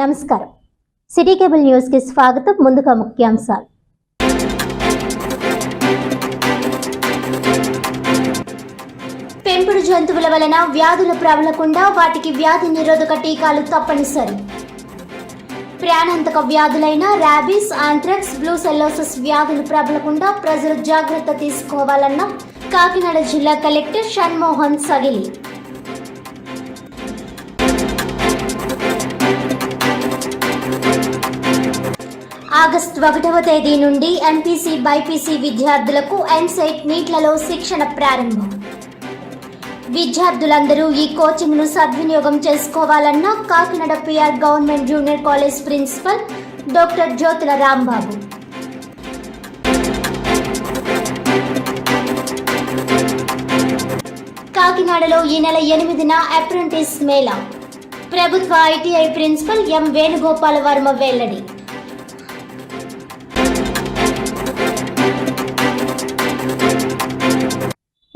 నమస్కారం. City cable news కి స్వాగతం. ముందుగా ముఖ్యాంశాలు. పెంపుడు జంతువుల వలన వ్యాధులు ప్రబలకుండా వాటికి వ్యాధి నిరోధక టీకాలు తప్పనిసరి. ప్రాణాంతక వ్యాధులైన ర్యాబీస్, ఆంథ్రాక్స్, బ్రూసెల్లోసిస్ వ్యాధులు ప్రబలకుండా ప్రజలు జాగ్రత్త తీసుకోవాలన్న కాకినాడ జిల్లా కలెక్టర్ షణ్మోహన్ సగిలి. ఆగస్టు 1వ తేదీ నుండి ఎంపీసీ, బైపీసీ విద్యార్థులకు ఎన్సైట్ నీట్లలో శిక్షణ ప్రారంభం. విద్యార్థులందరూ ఈ కోచింగ్ను సద్వినియోగం చేసుకోవాలన్న Kakinada PR government junior college principal doctor Jyothula Rambabu. కాకినాడలో ఈ నెల 8న అప్రెంటిస్ మేళా. ప్రభుత్వ ITI principal M Venugopala Varma వెల్లడి.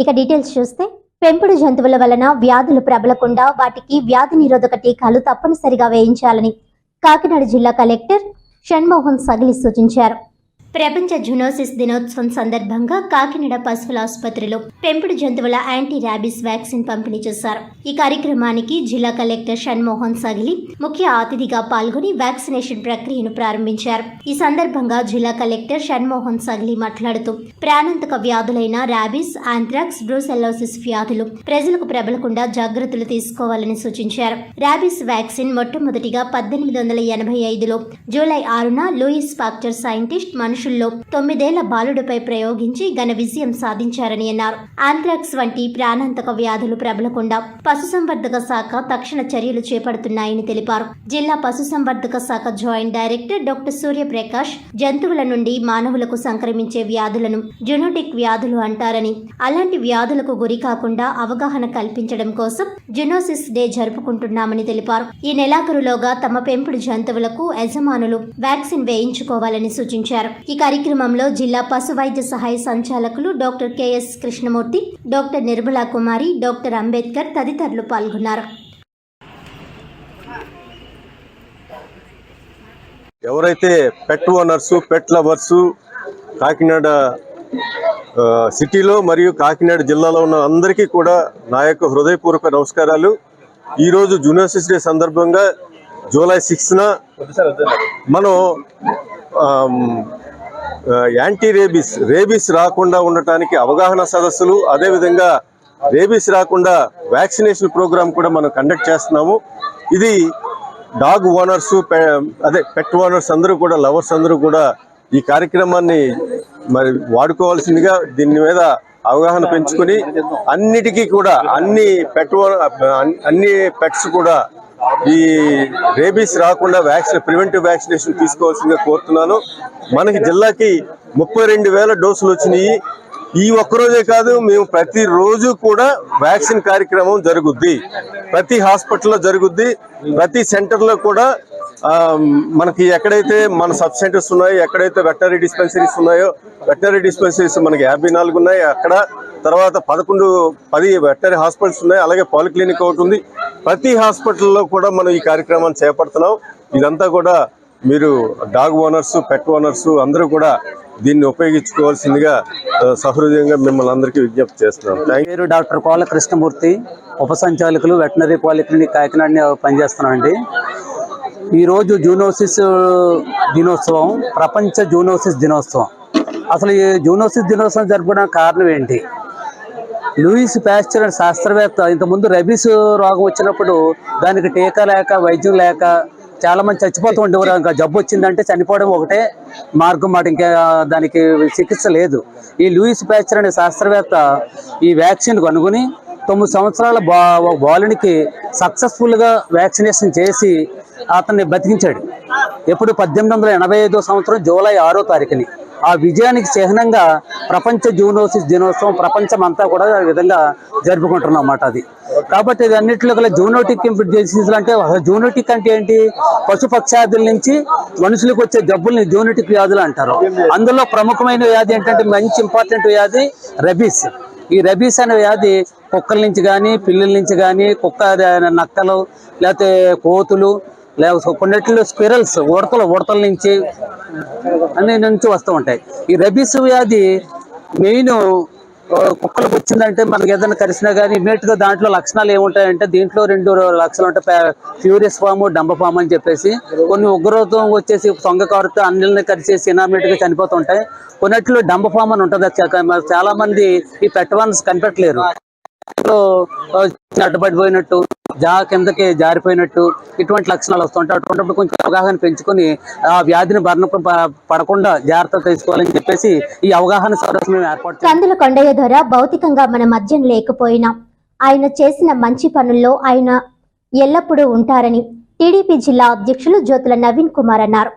ఇక డీటెయిల్స్ చూస్తే, పెంపుడు జంతువుల వలన వ్యాధులు ప్రబలకుండా వాటికి వ్యాధి నిరోధక టీకాలు తప్పనిసరిగా వేయించాలని కాకినాడ జిల్లా కలెక్టర్ షణ్మోహన్ సగిలి సూచించారు. ప్రపంచ జూనోసిస్ దినోత్సవం సందర్భంగా కాకినాడ పశువుల ఆసుపత్రిలో పెంపుడు జంతువుల యాంటీ ర్యాబీస్ వ్యాక్సిన్ పంపిణీ చేశారు. ఈ కార్యక్రమానికి జిల్లా కలెక్టర్ షణ్మోహన్ సగిలి ముఖ్య అతిథిగా పాల్గొని వ్యాక్సినేషన్ ప్రక్రియను ప్రారంభించారు. ఈ సందర్భంగా జిల్లా కలెక్టర్ షణ్మోహన్ సగిలి మాట్లాడుతూ, ప్రాణాంతక వ్యాధులైన ర్యాబీస్, ఆంథ్రాక్స్, బ్రూసెల్లోసిస్ వ్యాధులు ప్రజలకు ప్రబలకుండా జాగ్రత్తలు తీసుకోవాలని సూచించారు. ర్యాబీస్ వ్యాక్సిన్ మొట్టమొదటిగా 1885లో జూలై 6న లూయిస్ పాస్చర్ సైంటిస్ట్ మనుషుల్లో 9 ఏళ్ల బాలుడిపై ప్రయోగించి ఘన విజయం సాధించారని అన్నారు. ఆంథ్రాక్స్ వంటి ప్రాణాంతక వ్యాధులు ప్రబలకుండా పశుసంవర్ధక శాఖ తక్షణ చర్యలు చేపడుతున్నాయని తెలిపారు. జిల్లా పశుసంవర్ధక శాఖ జాయింట్ డైరెక్టర్ డాక్టర్ సూర్యప్రకాష్, జంతువుల నుండి మానవులకు సంక్రమించే వ్యాధులను జునోటిక్ వ్యాధులు అంటారని, అలాంటి వ్యాధులకు గురి కాకుండా అవగాహన కల్పించడం కోసం జునోసిస్ డే జరుపుకుంటున్నామని తెలిపారు. ఈ నెలాఖరులోగా తమ పెంపుడు జంతువులకు యజమానులు వ్యాక్సిన్ వేయించుకోవాలని సూచించారు. ఈ కార్యక్రమంలో జిల్లా పశు వైద్య సహాయ సంచాలకులు doctor KS Krishnamurthy, doctor Nirmala Kumari, doctor Ambedkar తదితరులు పాల్గొన్నారు. ఎవరైతే pet owners, pet lovers Kakinada సిటీలో మరియు కాకినాడ జిల్లాలో ఉన్న అందరికీ కూడా నా యొక్క హృదయపూర్వక నమస్కారాలు. ఈరోజు జూనోసిస్ డే సందర్భంగా జూలై 6న మనం యాంటీ రేబీస్ రాకుండా ఉండటానికి అవగాహన సదస్సులు, అదేవిధంగా రేబీస్ రాకుండా వ్యాక్సినేషన్ ప్రోగ్రామ్ కూడా మనం కండక్ట్ చేస్తున్నాము. ఇది డాగ్ ఓనర్స్, పెట్ ఓనర్స్ అందరూ కూడా, లవర్స్ అందరూ కూడా ఈ కార్యక్రమాన్ని మరి వాడుకోవాల్సిందిగా, దీని మీద అవగాహన పెంచుకొని అన్నిటికీ కూడా అన్ని పెట్స్ కూడా ఈ రేబీస్ రాకుండా ప్రివెంటివ్ వ్యాక్సినేషన్ తీసుకోవాల్సిందిగా కోరుతున్నాను. మనకి జిల్లాకి 32,000 డోసులు వచ్చినాయి. ఈ ఒక్కరోజే కాదు, మేము ప్రతిరోజు కూడా వ్యాక్సిన్ కార్యక్రమం జరుగుద్ది. ప్రతి హాస్పిటల్లో జరుగుద్ది. ప్రతి సెంటర్లో కూడా మనకి ఎక్కడైతే మన సబ్ సెంటర్స్ ఉన్నాయో, ఎక్కడైతే వెటనరీ డిస్పెన్సరీస్ ఉన్నాయో, వెటనరీ డిస్పెన్సరీస్ మనకి 54 ఉన్నాయి. అక్కడ తర్వాత 10 వెటనరీ హాస్పిటల్స్ ఉన్నాయి. అలాగే పాలిక్లినిక్ ఒకటి ఉంది. ప్రతి హాస్పిటల్లో కూడా మనం ఈ కార్యక్రమాన్ని చేపడుతున్నాం. ఇదంతా కూడా మీరు డాగ్ ఓనర్స్, పెట్ ఓనర్స్ అందరూ కూడా దీన్ని ఉపయోగించుకోవాల్సిందిగా సహృదయంగా మిమ్మల్ని అందరికీ విజ్ఞప్తి చేస్తున్నాం. పేరు డాక్టర్ కోల కృష్ణమూర్తి, ఉప సంచాలకులు, వెటనరీ పాలిక్లినిక్ కాకినాడ పనిచేస్తున్నామండి. ఈరోజు జూనోసిస్ దినోత్సవం, ప్రపంచ జూనోసిస్ దినోత్సవం. అసలు ఈ జూనోసిస్ దినోత్సవం జరుపుకోవడానికి కారణం ఏంటి? లూయిస్ పాస్చర్ అనే శాస్త్రవేత్త ఇంతకుముందు రెబీస్ రోగం వచ్చినప్పుడు దానికి టీకా లేక, వైద్యం లేక చాలామంది చచ్చిపోతూ ఉండేవారు. ఇంకా జబ్బు వచ్చిందంటే చనిపోవడం ఒకటే మార్గం మాట, ఇంకా దానికి చికిత్స లేదు. ఈ లూయిస్ పాస్చర్ అనే శాస్త్రవేత్త ఈ వ్యాక్సిన్ కనుగొని 9 సంవత్సరాల బాలునికి సక్సెస్ఫుల్గా వ్యాక్సినేషన్ చేసి అతన్ని బతికించాడు. ఎప్పుడు 1885 సంవత్సరం జూలై 6వ తారీఖుని. ఆ విజయానికి చిహ్నంగా ప్రపంచ జూనోసిస్ దినోత్సవం ప్రపంచం అంతా కూడా ఈ విధంగా జరుపుకుంటున్నాం అన్నమాట. అది కాబట్టి ఇది అన్నింటిలో గల జూనోటిక్ డిసీజులు అంటే, జూనోటిక్ అంటే ఏంటి? పశుపక్షాదుల నుంచి మనుషులకు వచ్చే జబ్బుల్ని జూనోటిక్ వ్యాధులు అంటారు. అందులో ప్రముఖమైన వ్యాధి ఏంటంటే, మంచి ఇంపార్టెంట్ వ్యాధి రెబీస్. ఈ రెబీస్ అనే వ్యాధి కుక్కల నుంచి కానీ, పిల్లుల నుంచి కానీ, నక్కలు లేకపోతే కోతులు లేకపోతే కొన్నిట్లో స్పిరల్స్ ఉడతల నుంచి నుంచి వస్తూ ఉంటాయి. ఈ రెబీస్ వ్యాధి మెయిన్ కుక్కలకు వచ్చిందంటే మనకి ఏదైనా కరిసినా కానీ ఇమీడియట్ గా దాంట్లో లక్షణాలు ఏముంటాయంటే దీంట్లో 2 లక్షణాలు ఉంటాయి. ఫ్యూరియస్ ఫామ్, డంబ ఫామ్ అని చెప్పేసి కొన్ని ఉగ్రతం వచ్చేసి సొంగ కారుతో అన్నిల్ని కరిచేసి ఇనామినేట్ గా చనిపోతుంటాయి. కొన్నిట్లో డంబ ఫామ్ అని ఉంటుంది. చాలా మంది ఈ పెట్టవాన్స్ కనిపెట్టలేరు. అడ్డుపడిపోయినట్టు కిందకి జారిపోయినట్టు ఇటువంటి లక్షణాలు వస్తుంటాయి. అటువంటిప్పుడు కొంచెం అవగాహన పెంచుకొని ఆ వ్యాధిని పడకుండా జాగ్రత్త తీసుకోవాలని చెప్పేసి ఈ అవగాహన సదస్సు మేము ఏర్పాటు కందుల కొండయ్య ద్వారా భౌతికంగా మన మధ్యం లేకపోయినా ఆయన చేసిన మంచి పనుల్లో ఆయన ఎల్లప్పుడూ ఉంటారని టీడీపీ జిల్లా అధ్యక్షులు జ్యోతుల నవీన్ కుమార్ అన్నారు.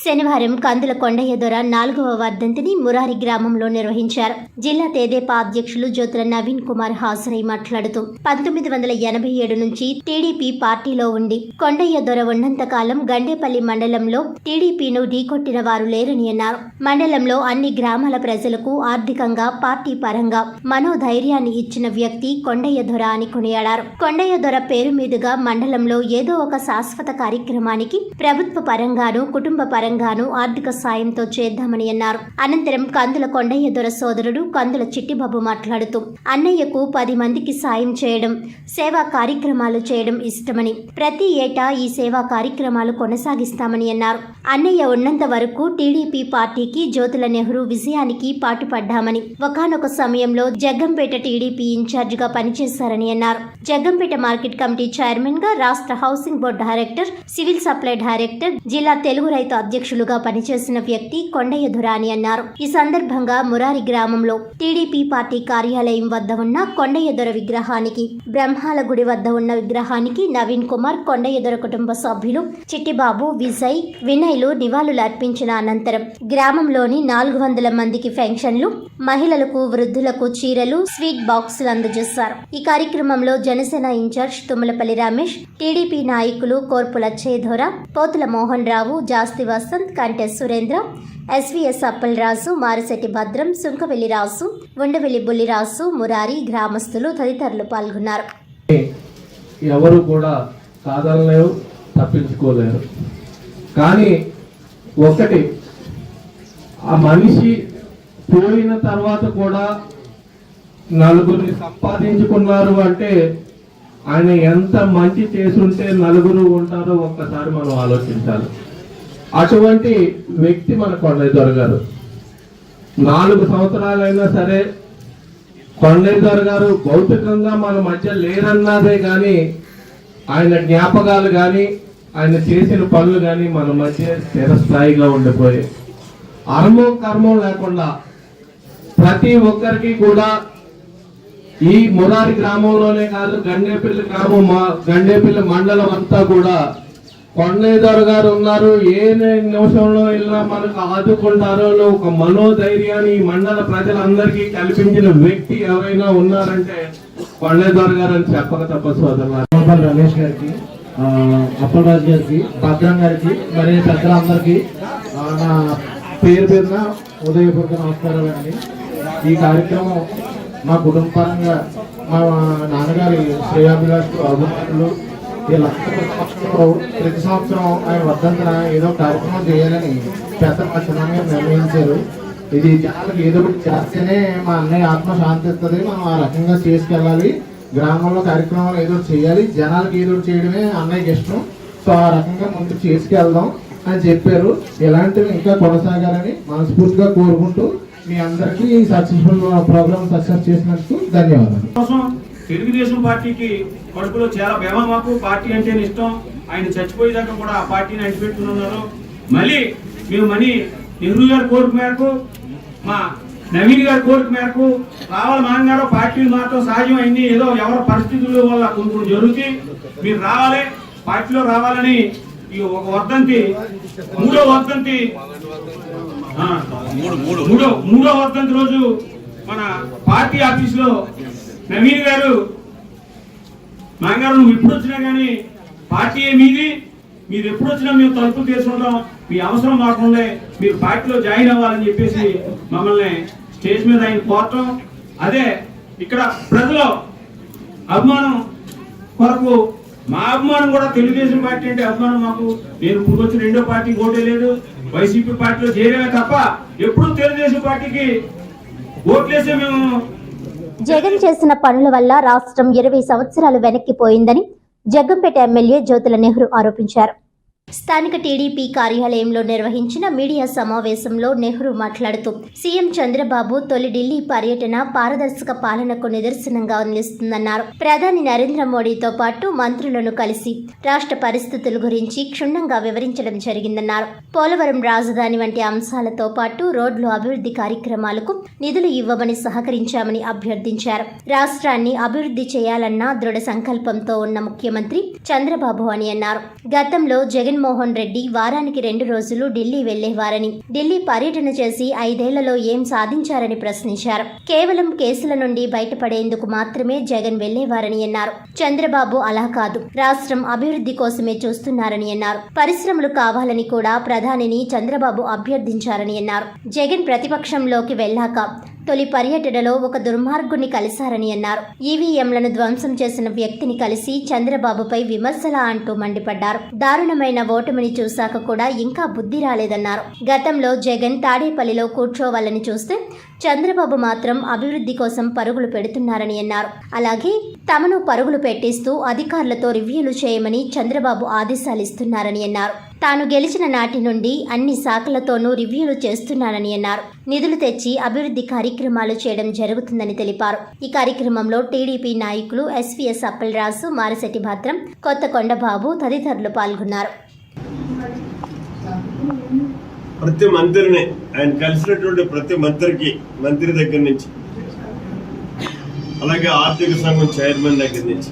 శనివారం కందుల కొండయ్య దొర 4వ వర్ధంతిని మురారి గ్రామంలో నిర్వహించారు. జిల్లా తెదేపా అధ్యక్షులు జ్యోతుల నవీన్ కుమార్ హాజరై మాట్లాడుతూ 1987 నుంచి టీడీపీ పార్టీలో ఉండి కొండయ్య దొర ఉన్నంత కాలం గండేపల్లి మండలంలో టీడీపీను ఢీకొట్టిన వారు లేరని అన్నారు. మండలంలో అన్ని గ్రామాల ప్రజలకు ఆర్థికంగా, పార్టీ పరంగా మనోధైర్యాన్ని ఇచ్చిన వ్యక్తి కొండయ్య దొర అని కొనియాడారు. కొండయ్య దొర పేరు మీదుగా మండలంలో ఏదో ఒక శాశ్వత కార్యక్రమానికి ప్రభుత్వ పరంగాను, కుటుంబ పరంగాను ఆర్థిక సాయంతో చేద్దామని అన్నారు. అనంతరం కందుల కొండయ్య దొర సోదరుడు కందుల చిట్టిబాబు మాట్లాడుతూ అన్నయ్యకు 10 మందికి సాయం చేయడం, సేవా కార్యక్రమాలు చేయడం ఇష్టమని, ప్రతి ఏటా ఈ సేవా కార్యక్రమాలు కొనసాగిస్తామని అన్నారు. అన్నయ్య ఉన్నంత వరకు టీడీపీ పార్టీకి, జ్యోతుల నెహ్రూ విజయానికి పాటుపడ్డామని, ఒకానొక సమయంలో జగ్గంపేట టీడీపీ ఇన్ఛార్జ్ గా పనిచేశారని అన్నారు. జగ్గంపేట మార్కెట్ కమిటీ చైర్మన్ గా, రాష్ట్ర housing board director, civil supply director, జిల్లా తెలుగు రైతు అధ్యక్షులుగా పనిచేసిన వ్యక్తి కొండయ్య దొర అని అన్నారు. ఈ సందర్భంగా మురారి గ్రామంలో టీడీపీ పార్టీ కార్యాలయం వద్ద ఉన్న కొండయ్య దొర విగ్రహానికి, బ్రహ్మాల గుడి వద్ద ఉన్న విగ్రహానికి నవీన్ కుమార్, కొండయ్య దొర కుటుంబ సభ్యులు చిట్టిబాబు, వినయ్లు నివాళులు అర్పించిన అనంతరం గ్రామంలోని 400 మందికి పెన్షన్లు, మహిళలకు, వృద్ధులకు చీరలు, స్వీట్ బాక్సులు అందజేశారు. ఈ కార్యక్రమంలో జనసేన ఇన్ఛార్జ్ తుమ్మలపల్లి రమేష్, టీడీపీ నాయకులు కోర్పుల చేధోర, పోతుల మోహన్ రావు, జాస్తి వసంత్, కంటె సురేంద్ర, ఎస్వీఎస్ అప్పలరాజు, మారిశెట్టి భద్రం, సుంకవెల్లి రాసు, ఉండవెల్లి బుల్లిరాసు, మురారి గ్రామస్తులు తదితరులు పాల్గొన్నారు. ఎవరు కూడా కాదనలేరు, తప్పించుకోలేరు. కానీ ఒకటి, ఆ మనిషి పోయిన తర్వాత కూడా నలుగురిని సంపాదించుకున్నారు అంటే ఆయన ఎంత మంచి చేసుంటే నలుగురు ఉంటారో ఒక్కసారి మనం ఆలోచించాలి. అటువంటి వ్యక్తి మన కొండయ్య దొర గారు. 4 సంవత్సరాలైనా సరే కొండయ్య దొర గారు భౌతికంగా మన మధ్య లేరన్నదే కానీ ఆయన జ్ఞాపకాలు కానీ ఆయన చేసిన పనులు కానీ మన మధ్య స్థిరస్థాయిగా ఉండిపోయాయి. అర్మం కర్మం లేకుండా ప్రతి ఒక్కరికి కూడా ఈ మురారి గ్రామంలోనే కాదు, గండేపల్లి గ్రామం, గండేపల్లి మండలం అంతా కూడా కొండయ్య దొర గారు ఉన్నారు. ఏ నిమిషంలో వెళ్ళినా మనకు ఆదుకుంటారో ఒక మనోధైర్యాన్ని ఈ మండల ప్రజలందరికీ కల్పించిన వ్యక్తి ఎవరైనా ఉన్నారంటే కొండయ్య దొర గారు అని చెప్పక తప్ప సోదరులు. రమేష్ గారికి, అప్పలరాజు గారికి, భద్రం గారికి, మరి పెద్దలందరికీ నా పేరున ఉదయపూర్వక నమస్కారాలు అండి. ఈ కార్యక్రమం మా కుటుంబ పరంగా మా నాన్నగారి శ్రేయాభిలాష్ అభిమానులు ప్రతి సంవత్సరం ఆయన వర్ధంతన ఏదో కార్యక్రమం చేయాలని పెద్ద పట్టణంగా నిర్ణయించారు. ఇది జనాలకు ఏదో ఒకటి చేస్తేనే మా అన్నయ్య ఆత్మ శాంతిస్తుంది, మనం ఆ రకంగా చేసుకెళ్ళాలి, గ్రామంలో కార్యక్రమాలు ఏదో చేయాలి, జనాలకు ఏదో చేయడమే అన్నయ్యకి ఇష్టం, సో ఆ రకంగా ముందుకు చేసుకెళ్దాం అని చెప్పారు. ఇలాంటివి ఇంకా కొనసాగాలని మనస్ఫూర్తిగా కోరుకుంటూ మీ అందరికీ సక్సెస్ఫుల్ ప్రోగ్రామ్ సక్సెస్ చేసినందుకు ధన్యవాదాలు. తెలుగుదేశం పార్టీకి కడుపులో చాలా భేమ, మాకు పార్టీ అంటే ఇష్టం. ఆయన చచ్చిపోయేదాకా కూడా ఆ పార్టీని అంటిపెట్టుకున్నారు. మళ్ళీ మేము నెహ్రూ గారి కోరిక మేరకు, మా నవీన్ గారి కోరిక మేరకు రావాలి. మాంగారు పార్టీలు మాత్రం సహజం అయింది, ఏదో ఎవరి పరిస్థితుల వల్ల కొన్ని జరుగుతాయి, మీరు రావాలి, పార్టీలో రావాలని ఈ ఒక వర్ధంతి, మూడో వర్ధంతి రోజు మన పార్టీ ఆఫీస్ లో నవీన్ గారు, మాంగారు నువ్వు ఎప్పుడు వచ్చినా కానీ పార్టీ మీది, మీరు ఎప్పుడు వచ్చినా మేము తలుపులు తీసుకుంటాం, మీ అవసరం మాకుండే, మీరు పార్టీలో జాయిన్ అవ్వాలని చెప్పేసి మమ్మల్ని స్టేజ్ మీద ఆయన కోరటం, అదే ఇక్కడ ప్రజలు అభిమానం కొరకు మా అభిమానం కూడా తెలుగుదేశం పార్టీ అంటే అభిమానం మాకు. నేను ఇప్పుడు వచ్చి రెండో పార్టీ ఓటే లేదు, వైసీపీ పార్టీలో చేరేమే తప్ప ఎప్పుడు తెలుగుదేశం పార్టీకి ఓట్లేసే మేము. జగన్ చేసిన పనుల వల్ల రాష్ట్రం 20 సంవత్సరాలు వెనక్కిపోయిందని జగ్గంపేట ఎమ్మెల్యే జ్యోతుల నెహ్రూ ఆరోపించారు. స్థానిక టీడీపీ కార్యాలయంలో నిర్వహించిన మీడియా సమావేశంలో నెహ్రూ మాట్లాడుతూ సీఎం చంద్రబాబు తొలి ఢిల్లీ పర్యటన పారదర్శక పాలనకు నిదర్శనంగా నిలుస్తుందన్నారు. ప్రధాని నరేంద్ర మోడీతో పాటు మంత్రులను కలిసి రాష్ట్ర పరిస్థితుల గురించి క్షుణ్ణంగా వివరించడం జరిగిందన్నారు. పోలవరం రాజధాని వంటి అంశాలతో పాటు రోడ్లు అభివృద్ధి కార్యక్రమాలకు నిధులు ఇవ్వమని సహకరించామని అభ్యర్థించారు. రాష్ట్రాన్ని అభివృద్ధి చేయాలన్న దృఢ సంకల్పంతో ఉన్న ముఖ్యమంత్రి చంద్రబాబు అని అన్నారు. గతంలో జగన్మోహన్ రెడ్డి వారానికి 2 రోజులు ఢిల్లీ వెళ్లేవారని, ఢిల్లీ పర్యటన చేసి 5 ఏళ్లలో ఏం సాధించారని ప్రశ్నించారు. కేవలం కేసుల నుండి బయటపడేందుకు మాత్రమే జగన్ వెళ్లేవారని అన్నారు. చంద్రబాబు అలా కాదు, రాష్ట్రం అభివృద్ధి కోసమే చూస్తున్నారని అన్నారు. పరిశ్రమలు కావాలని కూడా ప్రధానిని చంద్రబాబు అభ్యర్థించారని అన్నారు. జగన్ ప్రతిపక్షంలోకి వెళ్లాక తొలి పర్యటనలో ఒక దుర్మార్గుని కలిశారని అన్నారు. ఈవీఎంలను ధ్వంసం చేసిన వ్యక్తిని కలిసి చంద్రబాబుపై విమర్శలా అంటూ మండిపడ్డారు. దారుణమైన ఓటమిని చూశాక కూడా ఇంకా బుద్ధి రాలేదన్నారు. గతంలో జగన్ తాడేపల్లిలో కూర్చోవాలని చూస్తే చంద్రబాబు మాత్రం అభివృద్ధి కోసం పరుగులు పెడుతున్నారని అన్నారు. అలాగే తమను పరుగులు పెట్టిస్తూ అధికారులతో రివ్యూలు చేయమని చంద్రబాబు ఆదేశాలు ఇస్తున్నారని అన్నారు. తాను గెలిచిన నాటి నుండి అన్ని శాఖలతోనూ రివ్యూలు చేస్తున్నానని అన్నారు. నిధులు తెచ్చి అభివృద్ధి కార్యక్రమాలు చేయడం జరుగుతుందని తెలిపారు. ఈ కార్యక్రమంలో టీడీపీ నాయకులు ఎస్వీఎస్ అప్పలరాజు, మారిశెట్టి భద్రం, కొత్తకొండబాబు తదితరులు పాల్గొన్నారు. ప్రతి మంత్రిని, ఆయన కలిసినటువంటి ప్రతి మంత్రి దగ్గర నుంచి, అలాగే ఆర్థిక సంఘం చైర్మన్ దగ్గర నుంచి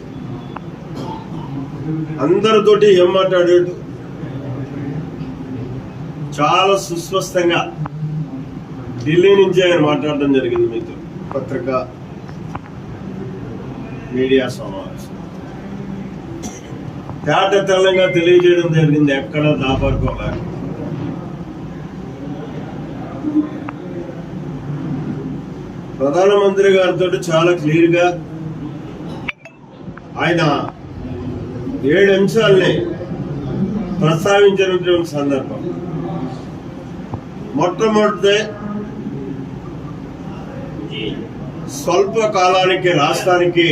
అందరితోటి ఏం మాట్లాడాడు, చాలా సుస్పష్టంగా ఢిల్లీ నుంచి ఆయన మాట్లాడడం జరిగింది. మీతో పత్రిక మీడియా సమావేశం తేట తెల్లంగా తెలియజేయడం జరిగింది. ఎక్కడ దాపరుకోలేక ప్రధానమంత్రి గారితో చాలా క్లియర్ గా ఆయన 7 అంశాలని ప్రస్తావించినటువంటి సందర్భం. మొట్టమొదటి స్వల్ప కాలానికి రాష్ట్రానికి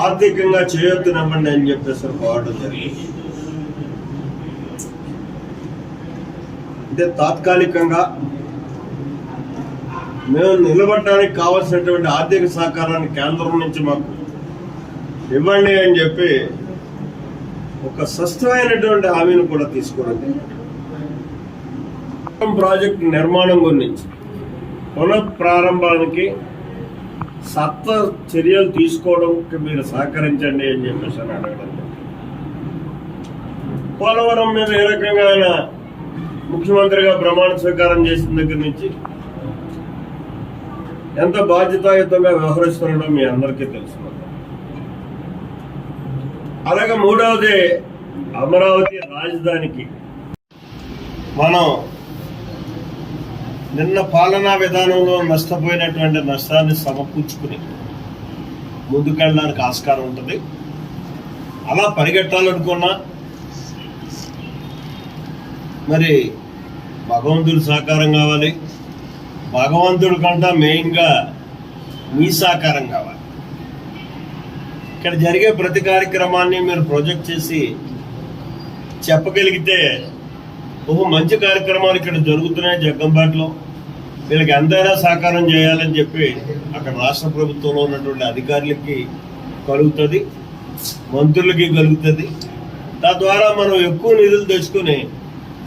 ఆర్థికంగా చేయొద్దునివ్వండి అని చెప్పేసి పోవడం జరిగింది. అంటే తాత్కాలికంగా మేము నిలబడటానికి కావాల్సినటువంటి ఆర్థిక సహకారాన్ని కేంద్రం నుంచి మాకు ఇవ్వండి అని చెప్పి ఒక స్పష్టమైనటువంటి హామీని కూడా తీసుకున్నది. ప్రాజెక్టు నిర్మాణం గురించి పునఃప్రారంభానికి సత్వ చర్యలు తీసుకోవడానికి మీరు సహకరించండి అని చెప్పేసి అడగడం. పోలవరం మీద ఏ రకంగా ఆయన ముఖ్యమంత్రిగా ప్రమాణ స్వీకారం చేసిన దగ్గర నుంచి ఎంత బాధ్యతాయుతంగా వ్యవహరిస్తున్నాడో మీ అందరికీ తెలుసు. అలాగే మూడవది అమరావతి రాజధానికి మనం నిన్న పాలనా విధానంలో నష్టపోయినటువంటి నష్టాన్ని సమకూర్చుకుని ముందుకెళ్ళడానికి ఆస్కారం ఉంటుంది. అలా పరిగెట్టాలనుకున్నా మరి భగవంతుడి సహకారం కావాలి. భగవంతుడి కంటే మెయిన్గా మీ సహకారం కావాలి. ఇక్కడ జరిగే ప్రతి కార్యక్రమాన్ని మీరు ప్రొజెక్ట్ చేసి చెప్పగలిగితే మంచి కార్యక్రమాలు ఇక్కడ జరుగుతున్నాయి జగ్గంపేటలో, వీళ్ళకి ఎంతైనా సహకారం చేయాలని చెప్పి అక్కడ రాష్ట్ర ప్రభుత్వంలో ఉన్నటువంటి అధికారులకి కలుగుతుంది, మంత్రులకి కలుగుతుంది. తద్వారా మనం ఎక్కువ నిధులు తెచ్చుకుని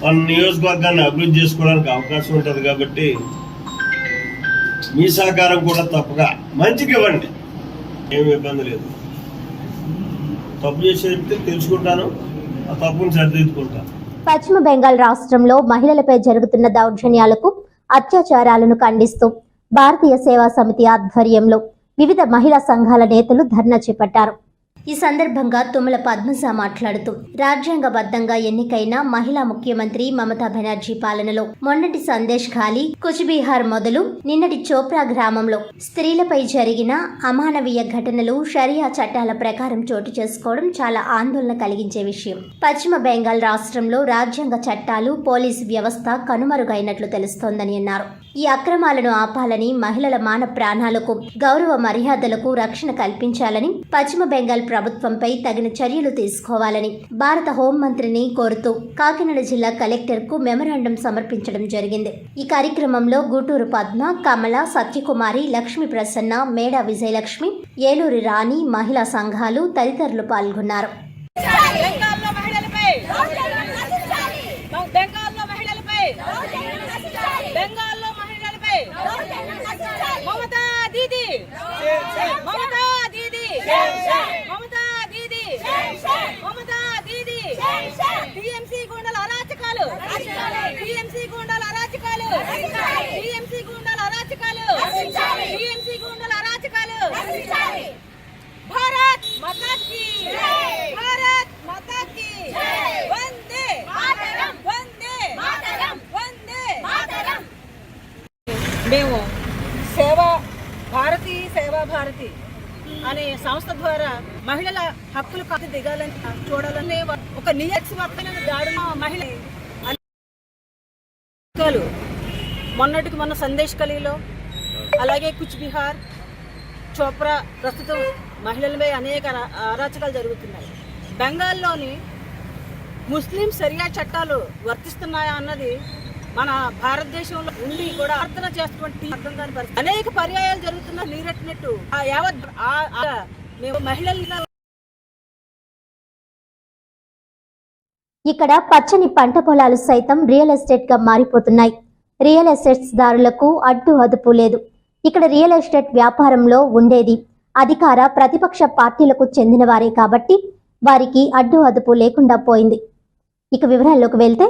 మన నియోజకవర్గాన్ని అభివృద్ధి చేసుకోవడానికి అవకాశం ఉంటుంది. కాబట్టి మీ సహకారం కూడా తప్పగా మంచిగా ఇవ్వండి, ఏమి ఇబ్బంది లేదు. తప్పు చేసేది తెలుసుకుంటాను, ఆ తప్పును సరిదిద్దుకుంటాను. పశ్చిమ బెంగాల్ రాష్ట్రంలో మహిళలపై జరుగుతున్న దౌర్జన్యాలకు, అత్యాచారాలను ఖండిస్తూ భారతీయ సేవా సమితి ఆధ్వర్యంలో వివిధ మహిళా సంఘాల నేతలు ధర్నా చేపట్టారు. ఈ సందర్భంగా తుమ్మల పద్మజ మాట్లాడుతూ రాజ్యాంగబద్ధంగా ఎన్నికైన మహిళా ముఖ్యమంత్రి మమతా బెనర్జీ పాలనలో మొన్నటి సందేశ్ ఖాళీ, కుచ్బీహార్ మొదలు నిన్నటి చోప్రా గ్రామంలో స్త్రీలపై జరిగిన అమానవీయ ఘటనలు షరియా చట్టాల ప్రకారం చోటు చేసుకోవడం చాలా ఆందోళన కలిగించే విషయం. పశ్చిమ బెంగాల్ రాష్ట్రంలో రాజ్యాంగ చట్టాలు, పోలీసు వ్యవస్థ కనుమరుగైనట్లు తెలుస్తోందని అన్నారు. ఈ అక్రమాలను ఆపాలని, మహిళల మాన ప్రాణాలకు, గౌరవ మర్యాదలకు రక్షణ కల్పించాలని, పశ్చిమ బెంగాల్ ప్రభుత్వంపై తగిన చర్యలు తీసుకోవాలని భారత హోంమంత్రిని కోరుతూ కాకినాడ జిల్లా కలెక్టర్కు మెమరాండం సమర్పించడం జరిగింది. ఈ కార్యక్రమంలో గుటూరు పద్మ, కమల, సత్యకుమారి, లక్ష్మీ ప్రసన్న, మేడ విజయలక్ష్మి, ఏలూరి రాణి, మహిళా సంఘాలు తదితరులు పాల్గొన్నారు. మమతా దీది, మమతా దీది, మమతా దీది, మమతా దీది. టీఎంసీ గుండాల అరాచకాలు, టీఎంసీ గుండాల అరాచకాలు, టీఎంసీ గుండాల అరాచకాలు, టీఎంసీ గుండాల అరాచకాలు. భారత్ మాతా కీ, భారత్ మాతా కీ. వందే మాతరం, వందే మాతరం, వందే మాతరం. మేము సేవా భారతి అనే సంస్థ ద్వారా మహిళల హక్కులు కాదు దిగాలని చూడాలని ఒక నియక్షవర్తన దాడున మహిళ మొన్నటికి మొన్న సందేశ్ ఖాళీలో, అలాగే కుచ్బీహార్, చోప్రా ప్రస్తుతం మహిళలపై అనేక అరాచకాలు జరుగుతున్నాయి. బెంగాల్లోని ముస్లిం షరియా చట్టాలు వర్తిస్తున్నాయా అన్నది మన భారతదేశంలో ఉండి కూడా ప్రార్థన చేస్తున్నటువంటి అర్థం కాని పరిస్థితి. అనేక పర్యాయాలు జరుగుతున్నా నీరెట్టినట్టు ఆ యావత్ మేము మహిళలు. ఇక్కడ పచ్చని పంట పొలాలు సైతం రియల్ ఎస్టేట్ గా మారిపోతున్నాయి. రియల్ ఎస్టేట్స్ దారులకు అడ్డు అదుపు లేదు. ఇక్కడ రియల్ ఎస్టేట్ వ్యాపారంలో ఉండేది అధికార ప్రతిపక్ష పార్టీలకు చెందిన వారే కాబట్టి వారికి అడ్డు అదుపు లేకుండా పోయింది. ఇక వివరాల్లోకి వెళ్తే,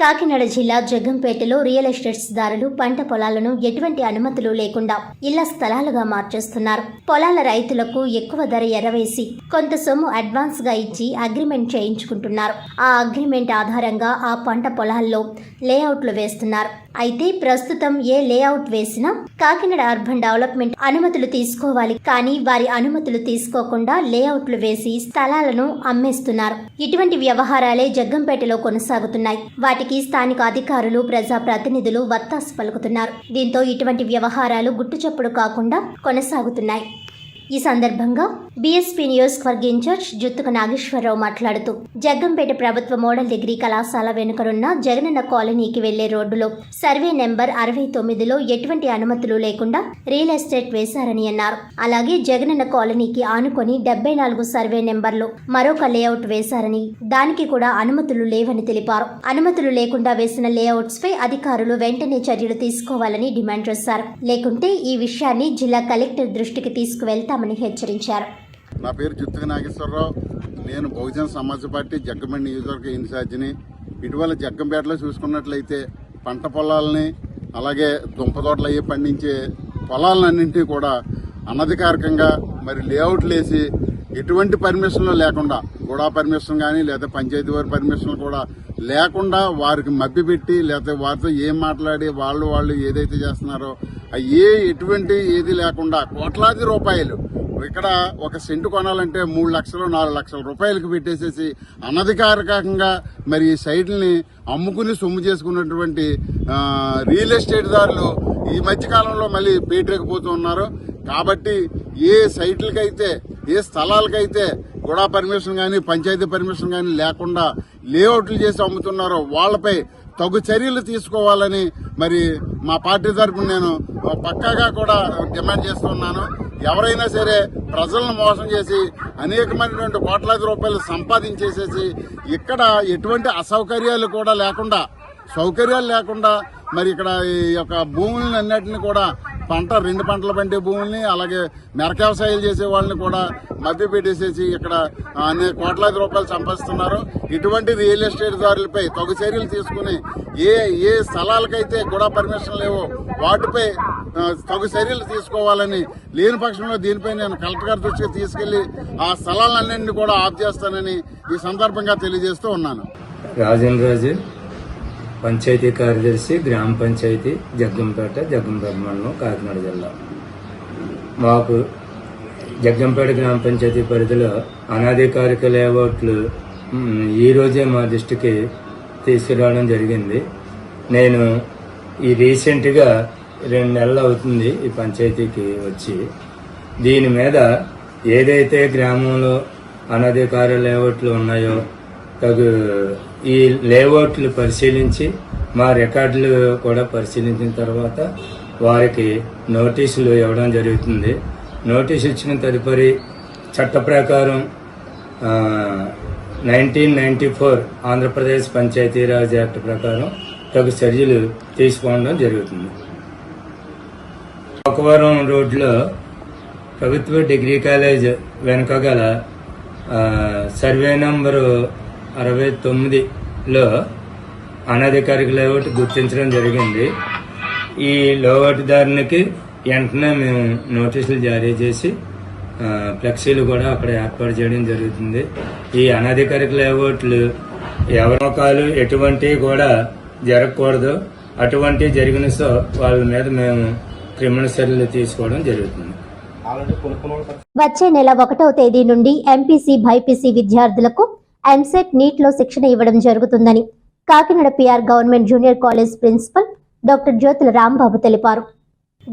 కాకినాడ జిల్లా జగ్గంపేటలో రియల్ ఎస్టేట్స్ దారులు పంట పొలాలను ఎటువంటి అనుమతులు లేకుండా ఇళ్ల స్థలాలుగా మార్చేస్తున్నారు. పొలాల రైతులకు ఎక్కువ ధర ఎరవేసి కొంత సొమ్ము అడ్వాన్స్ గా ఇచ్చి అగ్రిమెంట్ చేయించుకుంటున్నారు. ఆ అగ్రిమెంట్ ఆధారంగా ఆ పంట పొలాల్లో లేఅవుట్లు వేస్తున్నారు. అయితే ప్రస్తుతం ఏ లేఅవుట్ వేసినా కాకినాడ అర్బన్ డెవలప్మెంట్ అనుమతులు తీసుకోవాలి, కానీ వారి అనుమతులు తీసుకోకుండా లేఅవుట్లు వేసి స్థలాలను అమ్మేస్తున్నారు. ఇటువంటి వ్యవహారాలే జగ్గంపేటలో కొనసాగుతున్నాయి. వాటికి స్థానిక అధికారులు, ప్రజా ప్రతినిధులు వత్తాసు పలుకుతున్నారు. దీంతో ఇటువంటి వ్యవహారాలు గుట్టుచప్పుడు కాకుండా కొనసాగుతున్నాయి. ఈ సందర్భంగా బీఎస్పీ నియోజకవర్గ ఇన్ఛార్జ్ జుత్తుక నాగేశ్వరరావు మాట్లాడుతూ జగ్గంపేట ప్రభుత్వ మోడల్ డిగ్రీ కళాశాల వెనుకనున్న జగనన్న కాలనీకి వెళ్లే రోడ్డులో సర్వే నెంబర్ 69లో ఎటువంటి అనుమతులు లేకుండా రియల్ ఎస్టేట్ వేశారని అన్నారు. అలాగే జగనన్న కాలనీకి ఆనుకొని 74 సర్వే నెంబర్లో మరొక లేఅవుట్ వేశారని, దానికి కూడా అనుమతులు లేవని తెలిపారు. అనుమతులు లేకుండా వేసిన లేఅవుట్స్ పై అధికారులు వెంటనే చర్యలు తీసుకోవాలని డిమాండ్ చేశారు. లేకుంటే ఈ విషయాన్ని జిల్లా కలెక్టర్ దృష్టికి తీసుకువెళ్తామని హెచ్చరించారు. నా పేరు జుత్తుక నాగేశ్వరరావు. నేను బహుజన సమాజ్ పార్టీ జగ్గంపేట నియోజకవర్గ ఇన్ఛార్జిని. ఇటీవల జగ్గంపేటలో చూసుకున్నట్లయితే పంట పొలాలని, అలాగే దుంపతోటలు అయ్యి పండించే పొలాలన్నింటినీ కూడా అనధికారికంగా మరి లేఅవుట్లు వేసి ఎటువంటి పర్మిషన్లు లేకుండా, గూడా పర్మిషన్ కానీ లేదా పంచాయతీ వారి పర్మిషన్లు కూడా లేకుండా వారికి మభ్యపెట్టి, లేకపోతే వారితో ఏం మాట్లాడి వాళ్ళు ఏదైతే చేస్తున్నారో ఎటువంటి ఏది లేకుండా కోట్లాది రూపాయలు, ఇక్కడ ఒక సెంటు కొనాలంటే 3 లక్షలు 4 లక్షల రూపాయలకు పెట్టేసేసి అనధికారికంగా మరి ఈ సైట్లని అమ్ముకుని సొమ్ము చేసుకున్నటువంటి రియల్ ఎస్టేట్ దారులు ఈ మధ్యకాలంలో మళ్ళీ పేటరేకపోతూ ఉన్నారు. కాబట్టి ఏ సైట్లకైతే, ఏ స్థలాలకైతే గూడా పర్మిషన్ కానీ పంచాయతీ పర్మిషన్ కానీ లేకుండా లేఅవుట్లు చేసి అమ్ముతున్నారో వాళ్ళపై తగు చర్యలు తీసుకోవాలని మరి మా పార్టీ తరఫున నేను పక్కాగా కూడా డిమాండ్ చేస్తున్నాను. ఎవరైనా సరే ప్రజలను మోసం చేసి అనేకమైనటువంటి కోట్లాది రూపాయలు సంపాదించేసేసి ఇక్కడ ఎటువంటి అసౌకర్యాలు కూడా లేకుండా, సౌకర్యాలు లేకుండా మరి ఇక్కడ ఈ యొక్క భూములను అన్నిటిని కూడా రెండు పంటలు పండే భూముల్ని అలాగే మెరక వ్యవసాయాలు చేసే వాళ్ళని కూడా మభ్య పెట్టేసేసి ఇక్కడ అనేక కోట్లాది రూపాయలు సంపాదిస్తున్నారు. ఇటువంటి రియల్ ఎస్టేట్ దారులపై తగు చర్యలు తీసుకుని ఏ స్థలాలకైతే కూడా పర్మిషన్ లేవో వాటిపై తగు చర్యలు తీసుకోవాలని, లేని పక్షంలో దీనిపై నేను కలెక్టర్ గారి దృష్టికి తీసుకెళ్లి ఆ స్థలాలన్నింటినీ కూడా ఆఫ్ చేస్తానని ఈ సందర్భంగా తెలియజేస్తూ ఉన్నాను. రాజు పంచాయతీ కార్యదర్శి, గ్రామ పంచాయతీ జగ్గంపేట మండలం, కాకినాడ జిల్లా. మాకు జగ్గంపేట గ్రామ పంచాయతీ పరిధిలో అనాధికారిక లేఅవుట్లు ఈరోజే మా దృష్టికి తీసుకురావడం జరిగింది. నేను ఈ రీసెంట్గా 2 నెలలు అవుతుంది ఈ పంచాయతీకి వచ్చి. దీని మీద ఏదైతే గ్రామంలో అనధికార లేఅవుట్లు ఉన్నాయో ఈ లేఅవుట్లు పరిశీలించి మా రికార్డులు కూడా పరిశీలించిన తర్వాత వారికి నోటీసులు ఇవ్వడం జరుగుతుంది. నోటీసు ఇచ్చిన తదుపరి చట్ట ప్రకారం 1994 ఆంధ్రప్రదేశ్ పంచాయతీరాజ్ యాక్ట్ ప్రకారం తగు చర్యలు తీసుకోవడం జరుగుతుంది. ఒకవరం రోడ్లో ప్రభుత్వ డిగ్రీ కాలేజ్ వెనుక గల సర్వే నంబరు 69లో అనధికారిక లేఅవుట్ గుర్తించడం జరిగింది. ఈ లేఅవుట్దారునికి వెంటనే మేము నోటీసులు జారీ చేసి ఫ్లెక్సీలు కూడా అక్కడ ఏర్పాటు చేయడం జరుగుతుంది. ఈ అనధికారిక లేఅవుట్లు ఎవరొకాలు ఎటువంటివి కూడా జరగకూడదు. అటువంటి జరిగిన వాళ్ళ మీద మేము క్రిమినల్ చర్యలు తీసుకోవడం జరుగుతుంది. వచ్చే నెల 1వ తేదీ నుండి ఎంపీసీ, బైపీసీ విద్యార్థులకు ఎంసెట్, నీట్లో శిక్షణ ఇవ్వడం జరుగుతుందని Kakinada PR government junior college principal doctor Jyothula Rambabu తెలిపారు.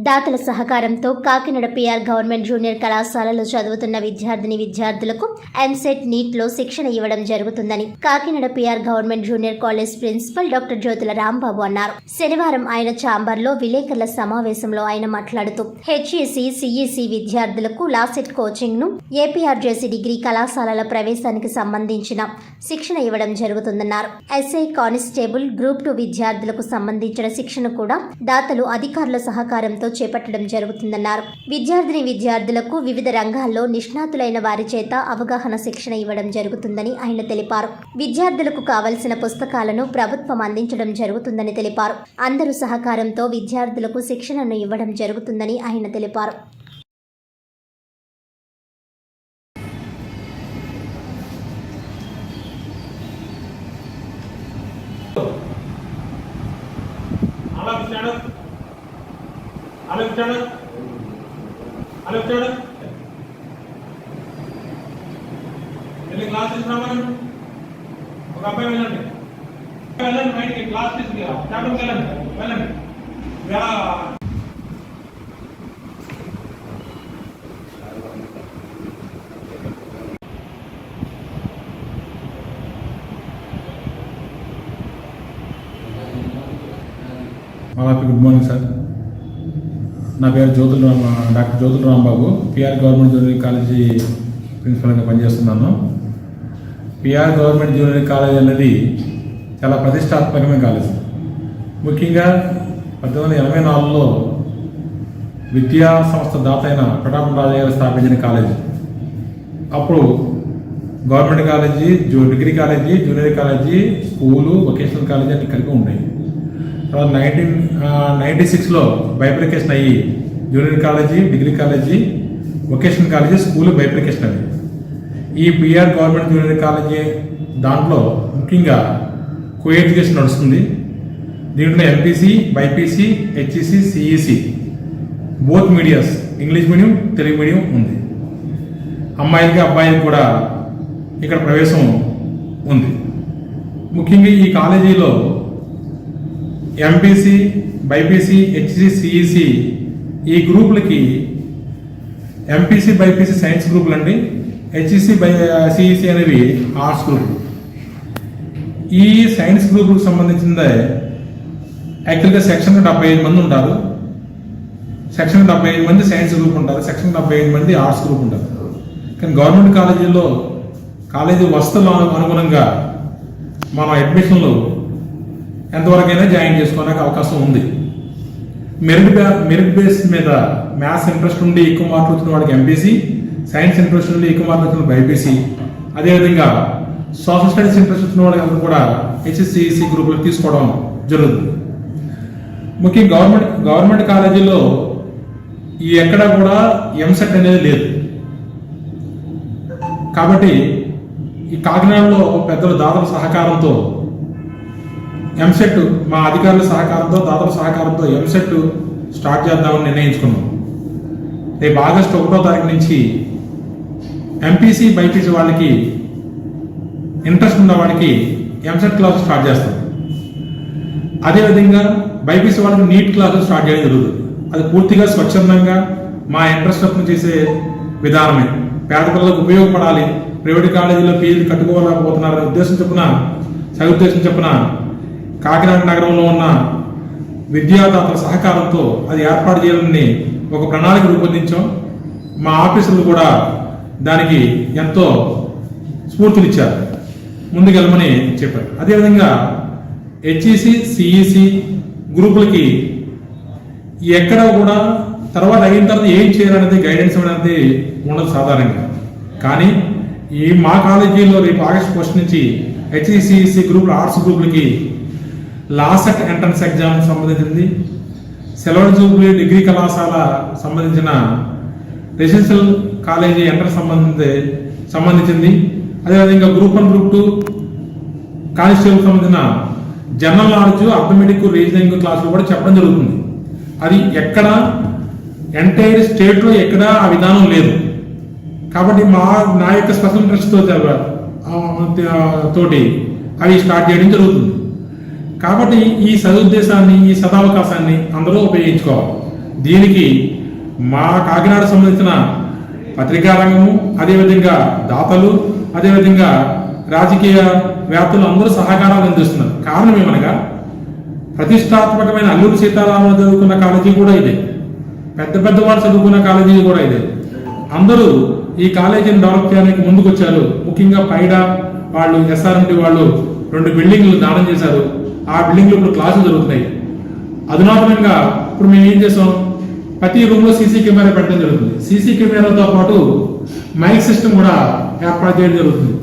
దాతల సహకారంతో కాకినాడ పిఆర్ గవర్నమెంట్ జూనియర్ కళాశాలలో చదువుతున్న విద్యార్థులకు ఎంసెట్, నీట్లో శిక్షణ ఇవ్వడం జరుగుతుందని Kakinada PR government junior college principal doctor Jyothula Rambabu అన్నారు. శనివారం ఆయన ఛాంబర్లో విలేకరుల సమావేశంలో ఆయన మాట్లాడుతూ హెచ్ఈసీ, సిఈసీ విద్యార్థులకు లాసెట్ కోచింగ్ ను, ఏపీఆర్జేసీ డిగ్రీ కళాశాలల ప్రవేశానికి సంబంధించిన శిక్షణ ఇవ్వడం జరుగుతుందన్నారు. ఎస్ఐ, కానిస్టేబుల్, గ్రూప్ 2 విద్యార్థులకు సంబంధించిన శిక్షణ కూడా దాతలు అధికారుల సహకారంతో చేపట్టడం జరుగుతుందన్నారు. విద్యార్థులకు వివిధ రంగాల్లో నిష్ణాతులైన వారి చేత అవగాహన శిక్షణ ఇవ్వడం జరుగుతుందని ఆయన తెలిపారు. విద్యార్థులకు కావలసిన పుస్తకాలను ప్రభుత్వం అందించడం జరుగుతుందని తెలిపారు. అందరూ సహకారంతో విద్యార్థులకు శిక్షణను ఇవ్వడం జరుగుతుందని ఆయన తెలిపారు. క్లాస్ తీసుకురావాలండి. ఒక అబ్బాయి వెళ్ళండి బయటికి క్లాస్ తీసుకురా, వెళ్ళండి. Good morning sir. నా పేరు doctor Jyothula Rambabu, PR government junior college ప్రిన్సిపల్గా పనిచేస్తున్నాను. పిఆర్ గవర్నమెంట్ జూనియర్ కాలేజ్ అనేది చాలా ప్రతిష్టాత్మకమైన కాలేజ్. ముఖ్యంగా 1984లో విద్యా సంస్థ దాత అయిన ప్రతాపం రాజు గారు స్థాపించిన కాలేజీ. అప్పుడు government college, degree college, junior college, school, vocational college అన్ని కలిపి ఉన్నాయి. తర్వాత 1996లో బైఫర్కేషన్ అయ్యి junior college, degree college, vocational college, school bifurcation అయ్యి ఈ పిఆర్ గవర్నమెంట్ జూనియర్ కాలేజీ దాంట్లో ముఖ్యంగా కో ఎడ్యుకేషన్ నడుస్తుంది. దీంట్లో MPC, BiPC, HEC, CEC both medias, English medium, Telugu medium ఉంది. అమ్మాయిలకి అబ్బాయిలకి కూడా ఇక్కడ ప్రవేశం ఉంది. ముఖ్యంగా ఈ కాలేజీలో ఎంపీసీ, బైపీసీ, హెచ్ఈసీ, సిఈసీ ఈ గ్రూపులకి ఎంపీసీ, బైపీసీ సైన్స్ గ్రూపులు అండి. హెచ్ఈసీ, సిఈసీ అనేవి ఆర్ట్స్ గ్రూప్. ఈ సైన్స్ గ్రూపులకు సంబంధించిందే యాక్చువల్గా సెక్షన్ 75 మంది ఉంటారు. సెక్షన్ 75 మంది సైన్స్ గ్రూప్ ఉంటారు, సెక్షన్ 75 మంది ఆర్ట్స్ గ్రూప్ ఉంటారు. కానీ గవర్నమెంట్ కాలేజీల్లో కాలేజీ వసతుల అనుగుణంగా మనం అడ్మిషన్లు ఎంతవరకైనా జాయిన్ చేసుకోవడానికి అవకాశం ఉంది. మెరిట్ బేస్ మీద మ్యాథ్స్ ఇంట్రెస్ట్ ఉండి ఎక్కువ మార్కులు వచ్చిన వాడికి ఎంపీసీ, సైన్స్ ఇంట్రెస్ట్ ఉండి ఎక్కువ మార్కులు వచ్చిన బైపీసీ, అదేవిధంగా సోషల్ స్టడీస్ ఇంట్రెస్ట్ వచ్చిన వాళ్ళకి అందరూ కూడా హెచ్ఎస్సిఈసి గ్రూపులు తీసుకోవడం జరుగుతుంది. ముఖ్యంగా గవర్నమెంట్ కాలేజీలో ఎక్కడా కూడా ఎంసెట్ అనేది లేదు. కాబట్టి ఈ కాకినాడలో పెద్దల దాతల సహకారంతో ఎంసెట్, మా అధికారుల సహకారంతో, దాతల సహకారంతో ఎంసెట్ స్టార్ట్ చేద్దామని నిర్ణయించుకున్నాం. రేపు ఆగస్టు 1వ తారీఖు నుంచి ఎంపీసీ, బైపీసీ వాళ్ళకి ఇంట్రెస్ట్ ఉన్న వాడికి ఎంసెట్ క్లాస్ స్టార్ట్ చేస్తాం. అదేవిధంగా బైపీసీ వాళ్ళకి నీట్ క్లాసులు స్టార్ట్ చేయడం జరుగుతుంది. అది పూర్తిగా స్వచ్ఛందంగా మా ఇంట్రెస్ట్ అప్పు చేసే విధానమే. పేద పిల్లలకు ఉపయోగపడాలి, ప్రైవేట్ కాలేజీలో ఫీజులు కట్టుకోలేకపోతున్నారనే ఉద్దేశం చొప్పున, సదుద్దేశం చొప్పున కాకినాడ నగరంలో ఉన్న విద్యాదాతల సహకారంతో అది ఏర్పాటు చేయాలని ఒక ప్రణాళిక రూపొందించాం. మా ఆఫీసులు కూడా దానికి ఎంతో స్ఫూర్తినిచ్చారు, ముందుకెళ్ళమని చెప్పారు. అదేవిధంగా హెచ్ఈసి, సిఈసి గ్రూపులకి ఎక్కడ కూడా తర్వాత అయిన తర్వాత ఏం చేయాలనేది గైడెన్స్ అనేది ఉండదు సాధారణంగా. కానీ ఈ మా కాలేజీలో రేపు ఆగస్టు 1 నుంచి హెచ్ఈసిఈసి గ్రూపులు, ఆర్ట్స్ గ్రూపులకి లాసెట్ ఎంట్రన్స్ ఎగ్జామ్ సంబంధించింది, సిల్వర్ జూబ్లీ డిగ్రీ కళాశాల సంబంధించిన రెసిడెన్షియల్ కాలేజీ ఎంట్రన్స్ సంబంధించింది, అదేవిధంగా గ్రూప్ 1, గ్రూప్ 2 కానిస్టేబుల్ సంబంధించిన జనరల్ నాలెడ్జ్, అర్థమెటిక్, రీజనింగ్ క్లాసులు కూడా చెప్పడం జరుగుతుంది. అది ఎక్కడ ఎంటైర్ స్టేట్లో ఎక్కడ ఆ విధానం లేదు. కాబట్టి నా యొక్క స్పెషల్ ఇంట్రెస్ట్ తోటి అవి స్టార్ట్ చేయడం జరుగుతుంది. కాబట్టి ఈ సదుద్దేశాన్ని, ఈ సదావకాశాన్ని అందరూ ఉపయోగించుకోవాలి. దీనికి మా కాకినాడ సంబంధించిన పత్రికా రంగము, అదేవిధంగా దాతలు, అదేవిధంగా రాజకీయ వ్యాప్తులు అందరూ సహకారాలు అందిస్తున్నారు. కారణం ఏమనగా ప్రతిష్టాత్మకమైన అల్లూరి సీతారామరాజు చదువుకున్న కాలేజీ కూడా ఇదే, పెద్ద వారు చదువుకున్న కాలేజీ కూడా ఇదే. అందరూ ఈ కాలేజీని డెవలప్ చేయడానికి ముందుకు వచ్చారు. ముఖ్యంగా పైడా వాళ్ళు, ఎస్ఆర్ఎండి వాళ్ళు 2 బిల్డింగ్లు దానం చేశారు. ఆ బిల్డింగ్లు ఇప్పుడు క్లాసులు జరుగుతున్నాయి. అధునాతనంగా ఇప్పుడు మేము ఏం చేసాం, ప్రతి రూమ్ లో సీసీ కెమెరా పెట్టడం జరుగుతుంది. సీసీ కెమెరాతో పాటు మైక్ సిస్టమ్ కూడా ఏర్పాటు చేయడం జరుగుతుంది.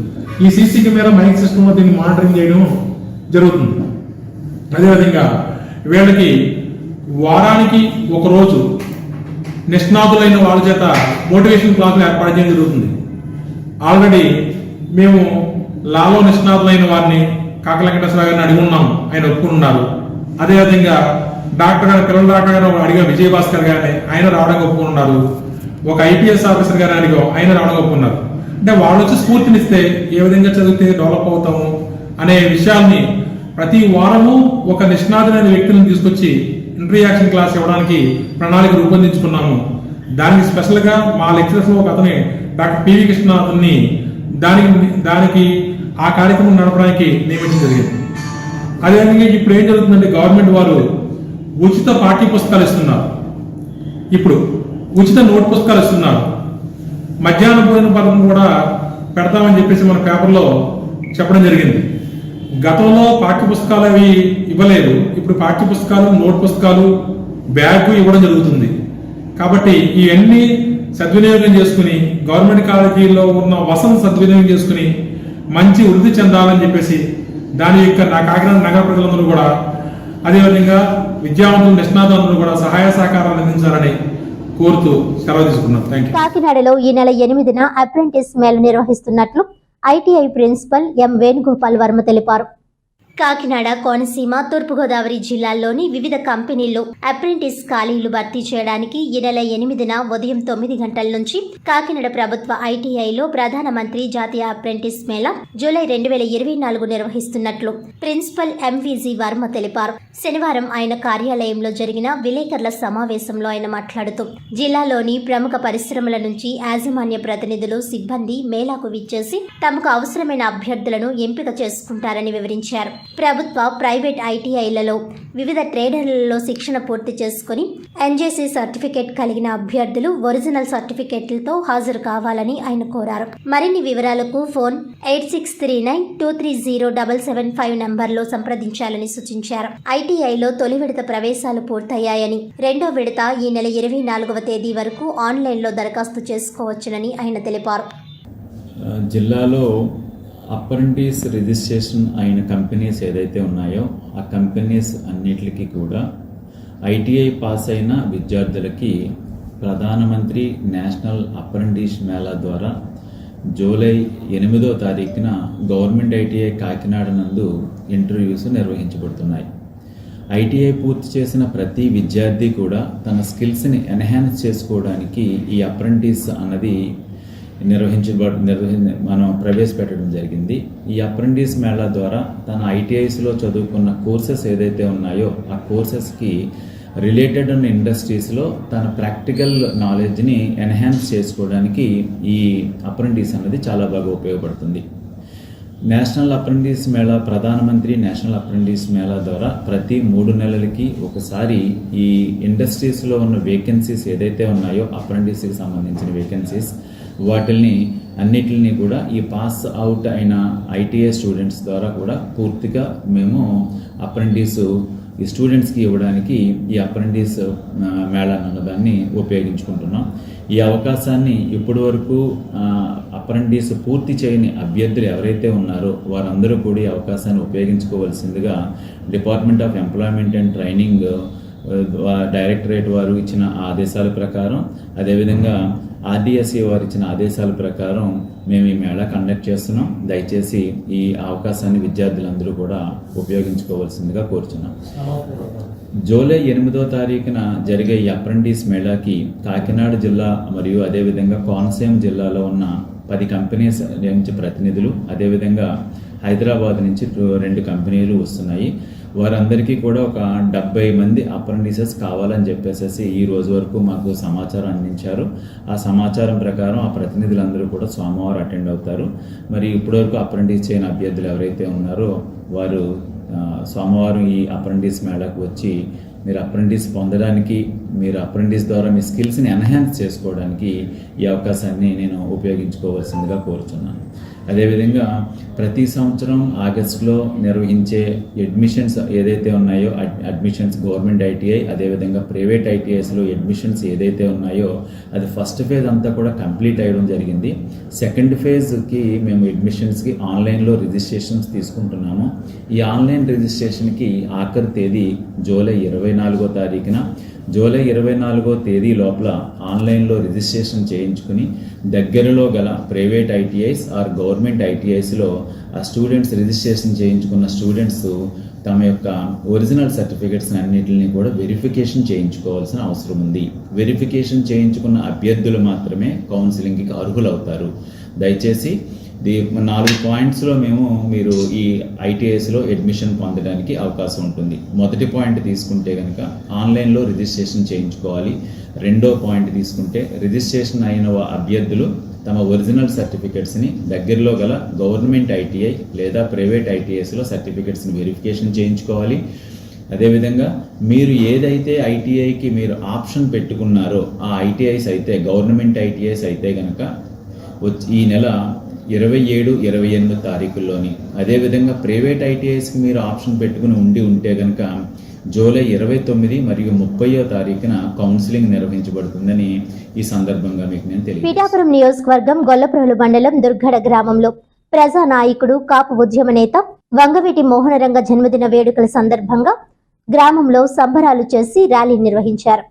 ఈ సీసీ కెమెరా, మైక్ సిస్టమ్ దీన్ని మానిటరింగ్ చేయడం జరుగుతుంది. అదేవిధంగా వీళ్ళకి వారానికి 1 రోజు నిష్ణాతులైన వాళ్ళ చేత మోటివేషన్ క్లాసులు ఏర్పాటు చేయడం జరుగుతుంది. ఆల్రెడీ మేము లాలో నిష్ణాతులైన వారిని కాకల వెంకటేశ్వర గారిని అడిగి ఉన్నాం, ఆయన ఒప్పుకున్నారు. అదేవిధంగా పిల్లల డాక్టర్ గారు అడిగా విజయభాస్కర్ గారిని, ఆయన రావడానికి ఒప్పుకున్నారు. ఒక ఐపీఎస్ ఆఫీసర్ గారిని అడిగాం, ఆయన రావడానికి ఒప్పుకున్నారు. అంటే వాళ్ళు వచ్చి స్ఫూర్తినిస్తే ఏ విధంగా చదివితే డెవలప్ అవుతాము అనే విషయాల్ని ప్రతి వారము ఒక నిష్ణాతులైన వ్యక్తులను తీసుకొచ్చి ఇంటర్యాక్షన్ క్లాస్ ఇవ్వడానికి ప్రణాళిక రూపొందించుకున్నాము. దానికి స్పెషల్గా మా లెక్చరర్స్ ఒక అతని డాక్టర్ పివి కృష్ణనాథుని దానికి ఆ కార్యక్రమం నడపడానికి నియమించడం జరిగింది. అదేవిధంగా ఇప్పుడు ఏం జరుగుతుందంటే గవర్నమెంట్ వారు ఉచిత పాఠ్య పుస్తకాలు ఇస్తున్నారు, ఇప్పుడు ఉచిత నోట్ పుస్తకాలు ఇస్తున్నారు. మధ్యాహ్న భోజన పథకం కూడా పెడతామని చెప్పేసి మన పేపర్లో చెప్పడం జరిగింది. గతంలో పాఠ్య పుస్తకాలు అవి ఇవ్వలేదు, ఇప్పుడు పాఠ్య పుస్తకాలు, నోట్ పుస్తకాలు, బ్యాగ్ ఇవ్వడం జరుగుతుంది. కాబట్టి ఇవన్నీ సద్వినియోగం చేసుకుని గవర్నమెంట్ కాలేజీలో ఉన్న వసతి సద్వినియోగం చేసుకుని మంచి వృద్ధి చెందాలని చెప్పేసి దాని యొక్క నా కాకినాడ నగర ప్రజలందరూ కూడా, అదేవిధంగా విద్యావంతులు, నిష్ణాతులందరూ కూడా సహాయ సహకారాలు అందించాలని కోరుతూ సెలవు తీసుకున్నాం. Thank you. కాకినాడలో ఈ నెల 8న అప్రెంటిస్ మేళ నిర్వహిస్తున్నట్లు ITI principal M Venugopal Varma తెలిపారు. కాకినాడ, కోనసీమ, తూర్పుగోదావరి జిల్లాల్లోని వివిధ కంపెనీల్లో అప్రెంటిస్ ఖాళీలు భర్తీ చేయడానికి ఈ నెల 8న ఉదయం 9 గంటల నుంచి కాకినాడ ప్రభుత్వ ఐటీఐలో ప్రధానమంత్రి జాతీయ అప్రెంటిస్ మేళా జూలై 2024 నిర్వహిస్తున్నట్లు ప్రిన్సిపల్ ఎంవిజి వర్మ తెలిపారు. శనివారం ఆయన కార్యాలయంలో జరిగిన విలేకరుల సమావేశంలో ఆయన మాట్లాడుతూ జిల్లాలోని ప్రముఖ పరిశ్రమల నుంచి యాజమాన్య ప్రతినిధులు, సిబ్బంది మేళాకు విచ్చేసి తమకు అవసరమైన అభ్యర్థులను ఎంపిక చేసుకుంటారని వివరించారు. ప్రభుత్వ, ప్రైవేట్ ఐటీఐలలో వివిధ ట్రేడర్లలో శిక్షణ పూర్తి చేసుకుని ఎన్జేసీ సర్టిఫికేట్ కలిగిన అభ్యర్థులు ఒరిజినల్ సర్టిఫికేట్లతో హాజరు కావాలని ఆయన కోరారు. మరిన్ని వివరాలకు ఫోన్ 8639230775 నంబర్లో సంప్రదించాలని సూచించారు. ఐటీఐలో తొలి విడత ప్రవేశాలు పూర్తయ్యాయని, రెండో విడత ఈ నెల 24వ తేదీ వరకు ఆన్లైన్లో దరఖాస్తు చేసుకోవచ్చునని ఆయన తెలిపారు. జిల్లాలో అప్రెంటిస్ రిజిస్ట్రేషన్ అయిన కంపెనీస్ ఏదైతే ఉన్నాయో ఆ కంపెనీస్ అన్నిటికీ కూడా ఐటీఐ పాస్ అయిన విద్యార్థులకి ప్రధానమంత్రి నేషనల్ అప్రెంటిస్ మేళా ద్వారా జూలై 8వ తారీఖున గవర్నమెంట్ ఐటీఐ కాకినాడ నందు ఇంటర్వ్యూస్ నిర్వహించబడుతున్నాయి. ఐటీఐ పూర్తి చేసిన ప్రతి విద్యార్థి కూడా తన స్కిల్స్ని ఎన్హాన్స్ చేసుకోవడానికి ఈ అప్రెంటిస్ అన్నది మనం ప్రవేశపెట్టడం జరిగింది. ఈ అప్రెంటిస్ మేళా ద్వారా తన ఐటీఐస్లో చదువుకున్న కోర్సెస్ ఏదైతే ఉన్నాయో ఆ కోర్సెస్కి రిలేటెడ్ ఉన్న ఇండస్ట్రీస్లో తన ప్రాక్టికల్ నాలెడ్జ్ని ఎన్హాన్స్ చేసుకోవడానికి ఈ అప్రెంటిస్ అన్నది చాలా బాగా ఉపయోగపడుతుంది. నేషనల్ అప్రెంటిస్ మేళా, ప్రధానమంత్రి నేషనల్ అప్రెంటిస్ మేళా ద్వారా ప్రతి 3 నెలలకి ఒకసారి ఈ ఇండస్ట్రీస్లో ఉన్న వేకెన్సీస్ ఏదైతే ఉన్నాయో అప్రెంటిస్కి సంబంధించిన వేకెన్సీస్ వాటిల్ని అన్నిటిని కూడా ఈ పాస్ అవుట్ అయిన ఐటీఐ స్టూడెంట్స్ ద్వారా కూడా పూర్తిగా మేము అప్రెంటిస్ ఈ స్టూడెంట్స్కి ఇవ్వడానికి ఈ అప్రెంటిస్ మేళా అన్నదాన్ని ఉపయోగించుకుంటున్నాం. ఈ అవకాశాన్ని ఇప్పటి వరకు అప్రెంటిస్ పూర్తి చేయని అభ్యర్థులు ఎవరైతే ఉన్నారో వారందరూ కూడా ఈ అవకాశాన్ని ఉపయోగించుకోవాల్సిందిగా department of employment and training directorate వారు ఇచ్చిన ఆదేశాల ప్రకారం, అదేవిధంగా ఆర్డీఎస్ఏ వారు ఇచ్చిన ఆదేశాల ప్రకారం మేము ఈ మేళా కండక్ట్ చేస్తున్నాం. దయచేసి ఈ అవకాశాన్ని విద్యార్థులందరూ కూడా ఉపయోగించుకోవాల్సిందిగా కోరుచున్నాం. జూలై 8వ తారీఖున జరిగే ఈ అప్రెంటిస్ మేళాకి కాకినాడ జిల్లా మరియు అదేవిధంగా కోనసీమ జిల్లాలో ఉన్న 10 కంపెనీస్ నుంచి ప్రతినిధులు, అదేవిధంగా హైదరాబాద్ నుంచి 2 కంపెనీలు వస్తున్నాయి. వారందరికీ కూడా ఒక 70 మంది అప్రెంటిసెస్ కావాలని చెప్పేసి ఈ రోజు వరకు మాకు సమాచారం అందించారు. ఆ సమాచారం ప్రకారం ఆ ప్రతినిధులందరూ కూడా సోమవారం అటెండ్ అవుతారు. మరి ఇప్పటివరకు అప్రెంటిస్ చేయని అభ్యర్థులు ఎవరైతే ఉన్నారో వారు సోమవారం ఈ అప్రెంటిస్ మేళాకు వచ్చి మీరు అప్రెంటిస్ పొందడానికి, మీరు అప్రెంటిస్ ద్వారా మీ స్కిల్స్ని ఎన్హాన్స్ చేసుకోవడానికి ఈ అవకాశాన్ని నేను ఉపయోగించుకోవాల్సిందిగా కోరుతున్నాను. అదేవిధంగా ప్రతి సంవత్సరం ఆగస్టులో నిర్వహించే అడ్మిషన్స్ ఏదైతే ఉన్నాయో అడ్మిషన్స్ గవర్నమెంట్ ఐటీఐ అదేవిధంగా ప్రైవేట్ ఐటీఐస్లో అడ్మిషన్స్ ఏదైతే ఉన్నాయో అది ఫస్ట్ ఫేజ్ అంతా కూడా కంప్లీట్ అయ్యడం జరిగింది. సెకండ్ ఫేజ్కి మేము అడ్మిషన్స్కి ఆన్లైన్లో రిజిస్ట్రేషన్స్ తీసుకుంటున్నాము. ఈ ఆన్లైన్ రిజిస్ట్రేషన్కి ఆఖరి తేదీ జూలై 24వ తారీఖున. జూలై 24వ తేదీ లోపల ఆన్లైన్లో రిజిస్ట్రేషన్ చేయించుకుని దగ్గరలో గల ప్రైవేట్ ఐటీఐస్ ఆర్ గవర్నమెంట్ ఐటీఐస్లో ఆ స్టూడెంట్స్ రిజిస్ట్రేషన్ చేయించుకున్న స్టూడెంట్స్ తమ యొక్క ఒరిజినల్ సర్టిఫికెట్స్ అన్నింటిని కూడా వెరిఫికేషన్ చేయించుకోవాల్సిన అవసరం ఉంది. వెరిఫికేషన్ చేయించుకున్న అభ్యర్థులు మాత్రమే కౌన్సిలింగ్కి అర్హులవుతారు. దయచేసి 4 పాయింట్స్లో మీరు ఈ ఐటీఐస్లో అడ్మిషన్ పొందడానికి అవకాశం ఉంటుంది. మొదటి పాయింట్ తీసుకుంటే కనుక ఆన్లైన్లో రిజిస్ట్రేషన్ చేయించుకోవాలి. రెండో పాయింట్ తీసుకుంటే రిజిస్ట్రేషన్ అయిన అభ్యర్థులు తమ ఒరిజినల్ సర్టిఫికెట్స్ని దగ్గరలో గల గవర్నమెంట్ ఐటీఐ లేదా ప్రైవేట్ ఐటీఐస్లో సర్టిఫికెట్స్ని వెరిఫికేషన్ చేయించుకోవాలి. అదేవిధంగా మీరు ఏదైతే ఐటీఐకి మీరు ఆప్షన్ పెట్టుకున్నారో ఆ ఐటీఐస్ అయితే గవర్నమెంట్ ఐటీఐస్ అయితే కనుక ఈ నెల 27, 28 తారీఖుల్లోని, అదేవిధంగా ప్రైవేట్ ఐటీఐస్కి మీరు ఆప్షన్ పెట్టుకుని ఉంటే కనుక జూలై 29 మరియు 30వ తారీఖున కౌన్సిలింగ్ నిర్వహించబడుతుందని ఈ సందర్భంగా మీకు నేను తెలియజేస్తున్నాను. పీఠాపురం నియోజకవర్గం గొల్లప్రోలు మండలం దుర్గడ గ్రామంలో ప్రజా నాయకుడు, కాపు ఉద్యమ నేత వంగవీటి మోహనరంగ జన్మదిన వేడుకల సందర్భంగా గ్రామంలో సంబరాలు చేసి ర్యాలీ నిర్వహించారు.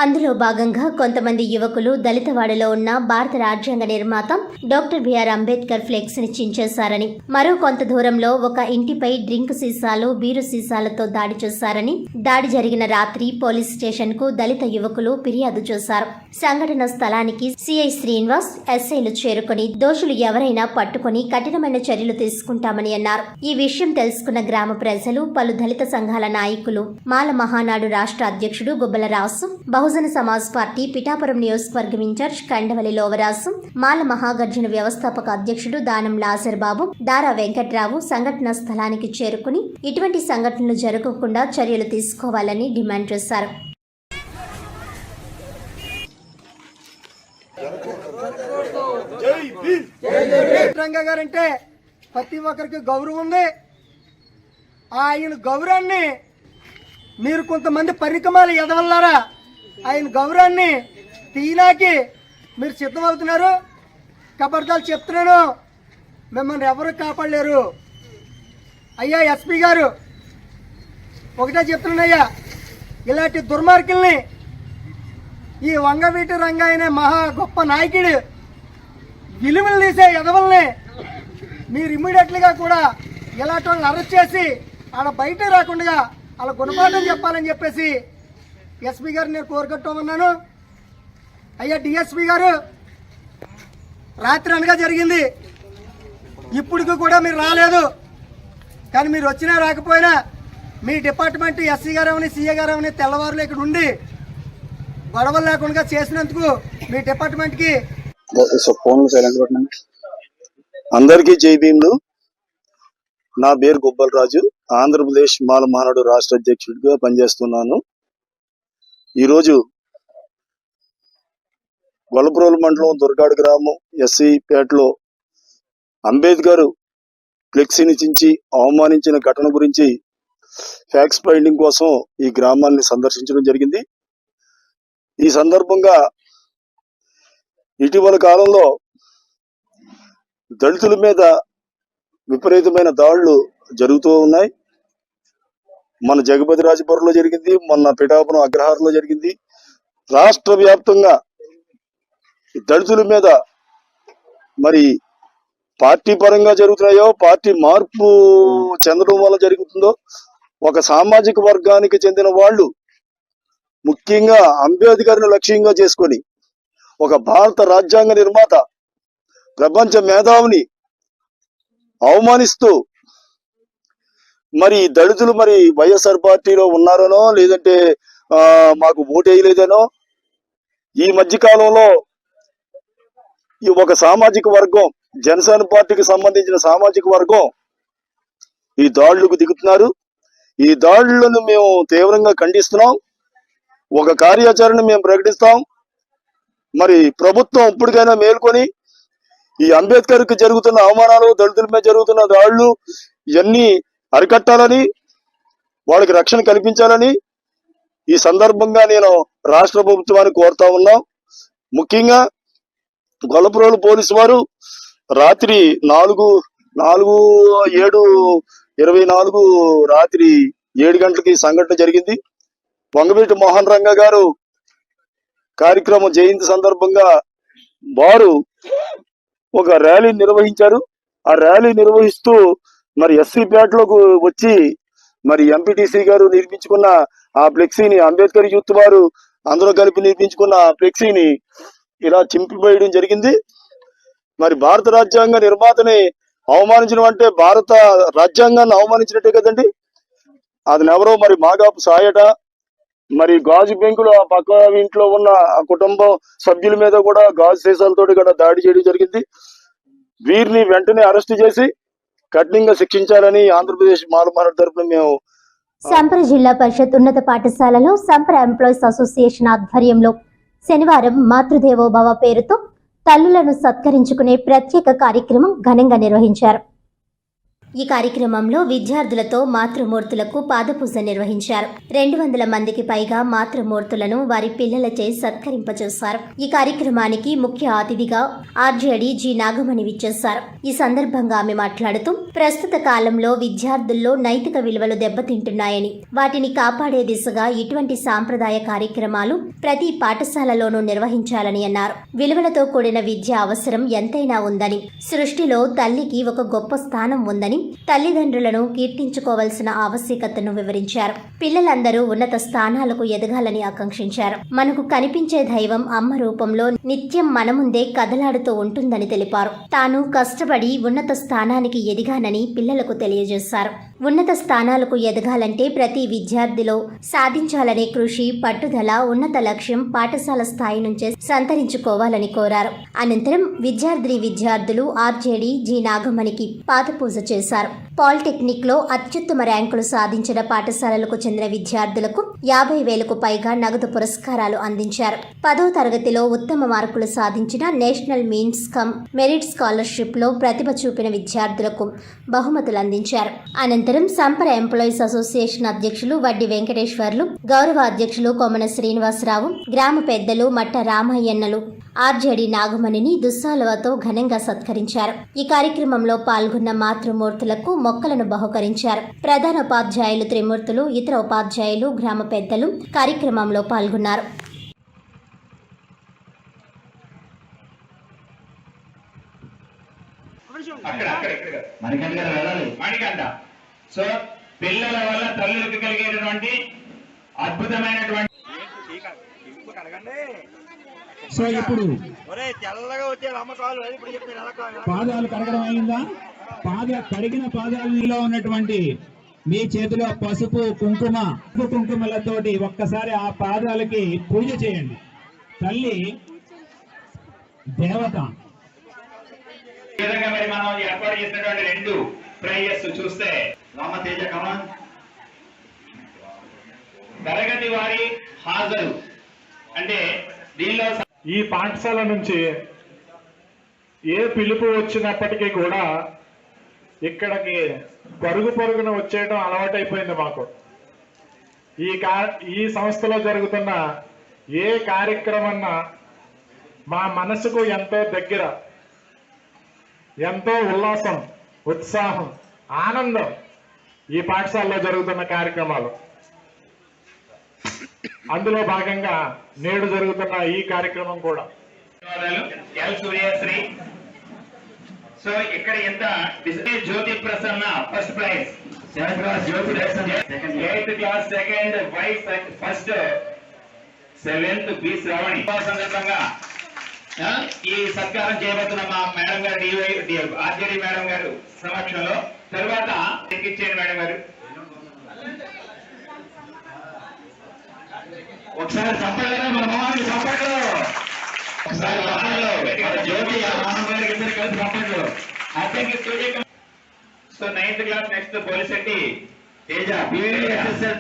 అందులో భాగంగా కొంతమంది యువకులు దళితవాడలో ఉన్న భారత రాజ్యాంగ నిర్మాత డాక్టర్ బిఆర్ అంబేద్కర్ ఫ్లెక్స్ ని చించేశారని, మరో కొంత దూరంలో ఒక ఇంటిపై డ్రింక్ సీసాలు, బీరు సీసాలతో దాడి చేశారని, దాడి జరిగిన రాత్రి పోలీస్ స్టేషన్ కు దళిత యువకులు ఫిర్యాదు చేశారు. సంఘటన స్థలానికి సిఐ శ్రీనివాస్, ఎస్ఐలు చేరుకుని దోషులు ఎవరైనా పట్టుకుని కఠినమైన చర్యలు తీసుకుంటామని అన్నారు. ఈ విషయం తెలుసుకున్న గ్రామ ప్రజలు, పలు దళిత సంఘాల నాయకులు, మాల మహానాడు రాష్ట్ర అధ్యక్షుడు గుబ్బల రాసు, బహుజన సమాజ్ పార్టీ పిఠాపురం నియోజకవర్గం ఇన్ఛార్జ్ కండవలి లోవరాసు, మాల మహాగర్జన వ్యవస్థాపక అధ్యక్షుడు దానం లాజర్ బాబు, దారా వెంకట్రావు సంఘటన స్థలానికి చేరుకుని ఇటువంటి సంఘటనలు జరగకుండా చర్యలు తీసుకోవాలని డిమాండ్ చేశారు. రంగా గారంటే ప్రతి ఒక్కరికి గౌరవం ఉంది. ఆయన గౌరవాన్ని మీరు కొంతమంది పరికమాలు ఎదవల్లారా ఆయన గౌరవాన్ని తీయడానికి మీరు సిద్ధమవుతున్నారు. కబర్దాలు చెప్తున్నాను, మిమ్మల్ని ఎవరు కాపాడలేరు. అయ్యా ఎస్పీ గారు ఒకటే చెప్తున్నాయ్యా, ఇలాంటి దుర్మార్గుల్ని, ఈ వంగవీటి రంగా అనే మహా గొప్ప నాయకుడు విలువలు తీసే ఎదవల్ని మీరు ఇమ్మీడియట్లీగా కూడా ఇలాంటి వాళ్ళని అరెస్ట్ చేసి ఆడ బయట రాకుండా వాళ్ళ గుణపాఠం చెప్పాలని చెప్పేసి ఎస్పీ గారు నేను కోరుకుంటామన్నాను. అయ్యా డిఎస్పీ గారు, రాత్రి అనగా జరిగింది, ఇప్పటికి కూడా మీరు రాలేదు. కానీ మీరు వచ్చినా రాకపోయినా మీ డిపార్ట్మెంట్ ఎస్సీ గారు అవని, సీఏ గారు అవని తెల్లవారులు ఇక్కడ ఉండి గొడవలు లేకుండా చేసినందుకు మీ డిపార్ట్మెంట్కి అందరికీ జై భీములు. నా పేరు గుబ్బల రాజు, ఆంధ్రప్రదేశ్ మాల మహానాడు రాష్ట్ర అధ్యక్షుడిగా పనిచేస్తున్నాను. ఈరోజు గొల్లప్రోలు మండలం దుర్గాడు గ్రామం ఎస్సీ పేటలో అంబేద్కర్ ఫ్లెక్సీని చించి అవమానించిన ఘటన గురించి ఫ్యాక్ట్స్ ఫైండింగ్ కోసం ఈ గ్రామాన్ని సందర్శించడం జరిగింది. ఈ సందర్భంగా ఇటీవల కాలంలో దళితుల మీద విపరీతమైన దాడులు జరుగుతూ ఉన్నాయి. మన జగపతి రాజపురంలో జరిగింది, మొన్న పిఠాపురం అగ్రహారంలో జరిగింది. రాష్ట్ర వ్యాప్తంగా దళితుల మీద మరి పార్టీ పరంగా జరుగుతున్నాయో, పార్టీ మార్పు చెందడం వల్ల జరుగుతుందో, ఒక సామాజిక వర్గానికి చెందిన వాళ్ళు ముఖ్యంగా అంబేద్కర్ని లక్ష్యంగా చేసుకొని ఒక భారత రాజ్యాంగ నిర్మాత, ప్రపంచ మేధావిని అవమానిస్తూ మరి దళితులు మరి వైఎస్ఆర్ పార్టీలో ఉన్నారనో లేదంటే మాకు ఓటు వేయలేదనో, ఈ మధ్య కాలంలో ఈ ఒక సామాజిక వర్గం, జనసేన పార్టీకి సంబంధించిన సామాజిక వర్గం ఈ దాడులకు దిగుతున్నారు. ఈ దాడులను మేము తీవ్రంగా ఖండిస్తున్నాం. ఒక కార్యాచరణ మేము ప్రకటిస్తాం. మరి ప్రభుత్వం ఇప్పటికైనా మేల్కొని ఈ అంబేద్కర్ కి జరుగుతున్న అవమానాలు, దళితుల మీద జరుగుతున్న దాడులు ఇవన్నీ అరికట్టాలని, వాళ్ళకి రక్షణ కల్పించాలని ఈ సందర్భంగా నేను రాష్ట్ర ప్రభుత్వాన్ని కోరుతా ఉన్నాం. ముఖ్యంగా గొల్లప్రోలు పోలీసు వారు రాత్రి 4/7/24 రాత్రి 7 గంటలకి సంఘటన జరిగింది. వంగవీటి మోహన్ రంగా గారు కార్యక్రమం జయంతి సందర్భంగా వారు ఒక ర్యాలీ నిర్వహించారు. ఆ ర్యాలీ నిర్వహిస్తూ మరి ఎస్సీ పేటలోకి వచ్చి మరి ఎంపీటీసీ గారు నిర్మించుకున్న ఆ ఫ్లెక్సీని, అంబేద్కర్ యూత్ వారు అందరూ కలిపి నిర్మించుకున్న ఆ ఫ్లెక్సీని ఇలా చింపివేయడం జరిగింది. మరి భారత రాజ్యాంగ నిర్మాతని అవమానించడం అంటే భారత రాజ్యాంగాన్ని అవమానించినట్టే కదండి. అతనెవరో మరి మాగాపు సాయట, మరి గాజు బెంకులు ఆ పక్క ఇంట్లో ఉన్న ఆ కుటుంబం సభ్యుల మీద కూడా గాజు సీసాలతోటి కూడా దాడి చేయడం జరిగింది. వీరిని వెంటనే అరెస్ట్ చేసి కఠినంగా శిక్షించాలని ఆంధ్రప్రదేశ్ మాల మహానాడు తరపున మేము సంప్ర జిల్లా పరిషత్ ఉన్నత పాఠశాలలో సంప్ర ఎంప్లాయీస్ అసోసియేషన్ ఆధ్వర్యంలో శనివారం మాతృదేవోభవ పేరుతో తల్లులను సత్కరించుకునే ప్రత్యేక కార్యక్రమం ఘనంగా నిర్వహించారు. ఈ కార్యక్రమంలో విద్యార్థులతో మాతృమూర్తులకు పాదపూజ నిర్వహించారు. 200 మందికి పైగా మాతృమూర్తులను వారి పిల్లలచే సత్కరింపచేశారు. ఈ కార్యక్రమానికి ముఖ్య అతిథిగా ఆర్జేడి జి నాగమణి విచ్చేశారు. ఈ సందర్భంగా ఆమె మాట్లాడుతూ ప్రస్తుత కాలంలో విద్యార్థుల్లో నైతిక విలువలు దెబ్బతింటున్నాయని, వాటిని కాపాడే దిశగా ఇటువంటి సాంప్రదాయ కార్యక్రమాలు ప్రతి పాఠశాలలోనూ నిర్వహించాలని అన్నారు. విలువలతో కూడిన విద్య అవసరం ఎంతైనా ఉందని, సృష్టిలో తల్లికి ఒక గొప్ప స్థానం ఉందని, తల్లిదండ్రులను కీర్తించుకోవాల్సిన ఆవశ్యకతను వివరించారు. పిల్లలందరూ ఉన్నత స్థానాలకు ఎదగాలని ఆకాంక్షించారు. మనకు కనిపించే దైవం అమ్మ రూపంలో నిత్యం మన ముందే కదలాడుతూ ఉంటుందని తెలిపారు. తాను కష్టపడి ఉన్నత స్థానానికి ఎదిగానని పిల్లలకు తెలియజేశారు. ఉన్నత స్థానాలకు ఎదగాలంటే ప్రతి విద్యార్థిలో సాధించాలనే కృషి, పట్టుదల, ఉన్నత లక్ష్యం పాఠశాల స్థాయి నుంచే సంతరించుకోవాలని కోరారు. అనంతరం విద్యార్థులు ఆర్జేడి జి నాగమణికి పాదపూజ చేశారు. పాలిటెక్నిక్ లో అత్యుత్తమ ర్యాంకులు సాధించిన పాఠశాలలకు చెందిన విద్యార్థులకు 50,000కు పైగా నగదు పురస్కారాలు అందించారు. 10వ తరగతిలో ఉత్తమ మార్కులు సాధించిన national means come merit scholarship లో ప్రతిభ చూపిన విద్యార్థులకు బహుమతులు అందించారు. అనంతరం సంపర ఎంప్లాయీస్ అసోసియేషన్ అధ్యక్షులు వడ్డి వెంకటేశ్వర్లు, గౌరవ అధ్యక్షులు కొమ్మన శ్రీనివాసరావు, గ్రామ పెద్దలు మట్ట రామయ్యన్నలు ఆర్జేడి నాగమణిని దుస్సాలువతో ఘనంగా సత్కరించారు. ఈ కార్యక్రమంలో పాల్గొన్న మాతృమూర్తులకు మొక్కలను బహుకరించారు. ప్రధాన ఉపాధ్యాయులు త్రిమూర్తులు, ఇతర ఉపాధ్యాయులు, గ్రామ పెద్దలు కార్యక్రమంలో పాల్గొన్నారు. సో పిల్లల వల్ల తల్లులకు కలిగేటటువంటి అద్భుతమైనటువంటి సో ఇప్పుడు పాదాలు కడగడం అయిందా? కడిగిన పాదాలలో ఉన్నటువంటి మీ చేతిలో పసుపు కుంకుమలతోటి ఒక్కసారి ఆ పాదాలకి పూజ చేయండి. తల్లి దేవత. ఈ విధంగా మరి మనం ఏర్పాటు చేసినటువంటి 2 ప్రేయర్స్ చూస్తే రామతేజ కమాన్ తరగతి వారి హాజరు అంటే దీనిలో ఈ పాఠశాల నుంచి ఏ పిలుపు వచ్చినప్పటికీ కూడా ఇక్కడికి పరుగున వచ్చేయడం అలవాటైపోయింది మాకు. ఈ సంస్థలో జరుగుతున్న ఏ కార్యక్రమన్నా మా మనసుకు ఎంతో దగ్గర, ఎంతో ఉల్లాసం, ఉత్సాహం, ఆనందం ఈ పాఠశాలలో జరుగుతున్న కార్యక్రమాలు. అందులో భాగంగా నేడు జరుగుతున్న ఈ కార్యక్రమం కూడా. ఎల్ సూర్యశ్రీ. సో ఇక్కడ ఎంత Jyothi Prasanna first prize, 7th class Jyothi Prasanna 8th class second, wife first, 7th B Sravani. సందర్భంగా ఈ సత్కారం చేయబోతున్న మా మేడం గారు ఆర్జేడి మేడం గారు సమక్షంలో తర్వాత ఎక్కించేయండి మేడం గారు. ఒకసారి చంపలేదా మన మొహానికి చంపట్లు, ఒకసారి జ్యోతి ఆనంద్ గారికి ఇద్దరు కలిసి చంపట్లు. So 9th class next Polisetti Teja,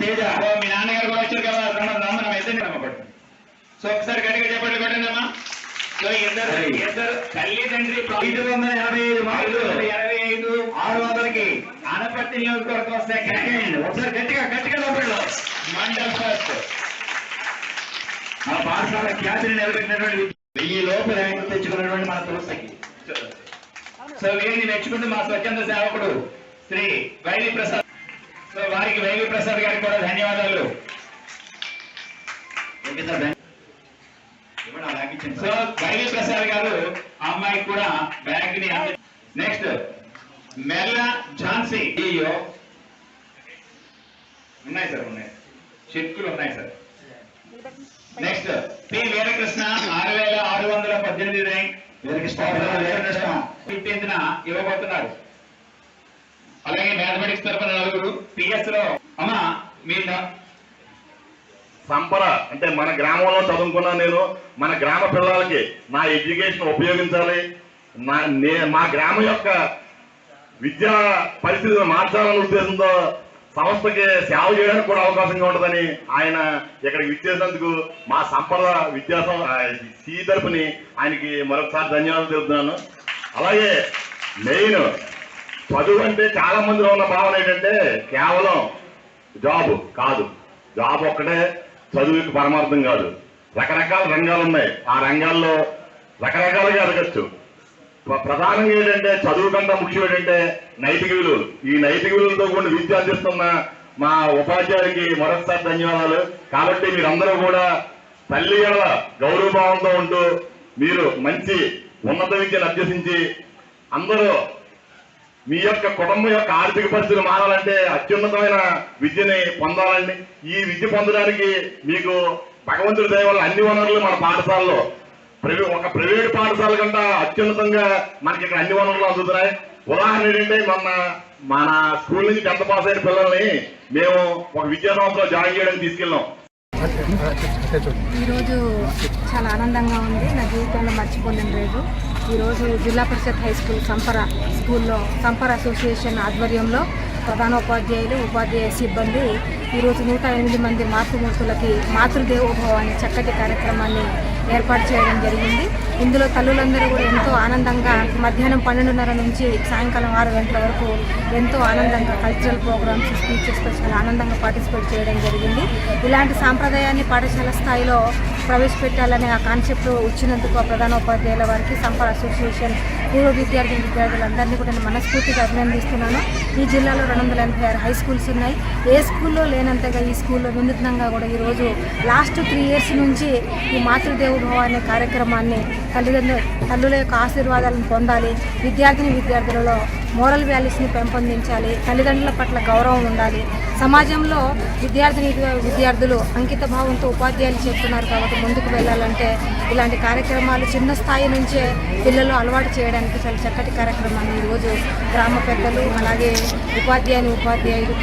Teja. మీ నాన్నగారు కూడా వచ్చారు కదా, మనం ఇద్దరిని నమ్మపడు. సో ఒకసారి గట్టిగా చెప్పండి కొట్టండి అమ్మా. సో ఇద్దరు తల్లి తండ్రి 585 మార్కులు, 85 600కి ఆనపర్తి నియోజకవర్గం వస్తే ఒకసారి గట్టిగా లోపల మండల్ ఫస్ట్. మన పాఠశాల ఖ్యాతిని నిలబెట్టినటువంటి 1000 లోపు ర్యాంకులు తెచ్చుకున్నటువంటి మన తులసికి. సో వీరిని మెచ్చుకుంటూ మా స్వచ్ఛంద సేవకుడు శ్రీ వైవి ప్రసాద్. సో వారికి వైవి ప్రసాద్ గారికి కూడా ధన్యవాదాలు. సో వైవి ప్రసాద్ గారు అమ్మాయికి కూడా బ్యాగ్ ని. నెక్స్ట్ మెల్ల ఝాన్సీ. ఉన్నాయి సార్, ఉన్నాయి చెక్కులు ఉన్నాయి sir. Next P Veerakrishna 6618 rank. Veerakrishna 15న ఇవ్వబోతున్నారు. అలాగే మ్యాథమెటిక్స్ తరఫున 4 PS లో. అమ్మా మీ సంపర అంటే మన గ్రామంలో చదువుకున్నా నేను, మన గ్రామ పిల్లలకి నా ఎడ్యుకేషన్ ఉపయోగించాలి, మా గ్రామం యొక్క విద్యా పరిస్థితిని మార్చాలనే ఉద్దేశంతో సంస్థకి సేవ చేయడానికి కూడా అవకాశంగా ఉంటుందని ఆయన ఇక్కడికి విచ్చేసినందుకు మా సంపద విద్యా సి తరపుని ఆయనకి మరొకసారి ధన్యవాదాలు తెలుపుతున్నాను. అలాగే మెయిన్ చదువు అంటే చాలా మందిలో ఉన్న భావన ఏంటంటే కేవలం జాబ్ కాదు, జాబ్ ఒక్కటే చదువుకి పరమార్థం కాదు. రకరకాల రంగాలు ఉన్నాయి, ఆ రంగాల్లో రకరకాలుగా ఎదగచ్చు. ప్రధానంగా ఏంటంటే చదువు కన్నా ముఖ్యం ఏంటంటే నైతిక విలువలు. ఈ నైతిక విలువలతో కూడిన విద్య అందిస్తున్న మా ఉపాధ్యాయులకి మరొకసారి ధన్యవాదాలు. కాబట్టి మీరందరూ కూడా తల్లి గల గౌరవభావంతో ఉంటూ మీరు మంచి ఉన్నత విద్యను అభ్యసించి అందరూ మీ యొక్క కుటుంబం యొక్క ఆర్థిక పరిస్థితులు మారాలంటే అత్యున్నతమైన విద్యని పొందాలండి. ఈ విద్య పొందడానికి మీకు భగవంతుడి దయ వల్ల అన్ని వనరులు మన పాఠశాలలో ఒక ప్రైవేట్ పాఠశాల కంటే అత్యున్నతంగా మనకి ఇక్కడ అన్ని వనరులు అందుతున్నాయి. ఉదాహరణ ఏంటంటే మన స్కూల్ నుంచి 10th పాస్ అయిన పిల్లల్ని మేము ఒక విద్యా సంస్థలో జాయిన్ చేయడానికి తీసుకెళ్ళాం. ఈరోజు చాలా ఆనందంగా ఉంది. నా జీవితంలో మర్చిపోలేని రోజు. ఈరోజు జిల్లా పరిషత్ హై స్కూల్ స్కూల్లో సంపర అసోసియేషన్ ఆధ్వర్యంలో ప్రధానోపాధ్యాయులు, ఉపాధ్యాయ సిబ్బంది ఈరోజు 108 మంది మాతృమూర్తులకి మాతృదేవోభవ అనే చక్కటి కార్యక్రమాన్ని ఏర్పాటు చేయడం జరిగింది. ఇందులో తల్లులందరూ కూడా ఎంతో ఆనందంగా మధ్యాహ్నం 12:30 నుంచి సాయంకాలం 6 గంటల వరకు ఎంతో ఆనందంగా కల్చరల్ ప్రోగ్రామ్స్, స్పీచెస్తో చాలా ఆనందంగా పార్టిసిపేట్ చేయడం జరిగింది. ఇలాంటి సాంప్రదాయాన్ని పాఠశాల స్థాయిలో ప్రవేశపెట్టాలనే ఆ కాన్సెప్ట్ వచ్చినందుకు ఆ ప్రధానోపాధ్యాయుల వారికి, సంపర అసోసియేషన్ పూర్వ విద్యార్థులందరినీ కూడా నేను మనస్ఫూర్తిగా అభినందిస్తున్నాను. ఈ జిల్లాలో 286 హై స్కూల్స్ ఉన్నాయి. ఏ స్కూల్లో లేనంతగా ఈ స్కూల్లో వినూత్నంగా కూడా ఈరోజు లాస్ట్ 3 years నుంచి ఈ మాతృదేవోభవ అనే కార్యక్రమాన్ని తల్లుల యొక్క ఆశీర్వాదాలను పొందాలి, విద్యార్థులలో మోరల్ వాల్యూస్ని పెంపొందించాలి, తల్లిదండ్రుల పట్ల గౌరవం ఉండాలి, సమాజంలో విద్యార్థులు అంకిత భావంతో ఉపాధ్యాయులు చెప్తున్నారు కాబట్టి ముందుకు వెళ్ళాలంటే ఇలాంటి కార్యక్రమాలు చిన్న స్థాయి నుంచే పిల్లలు అలవాటు చేయడానికి చాలా చక్కటి కార్యక్రమాన్ని ఈరోజు గ్రామ పెద్దలు, అలాగే ఉపాధ్యాయులు,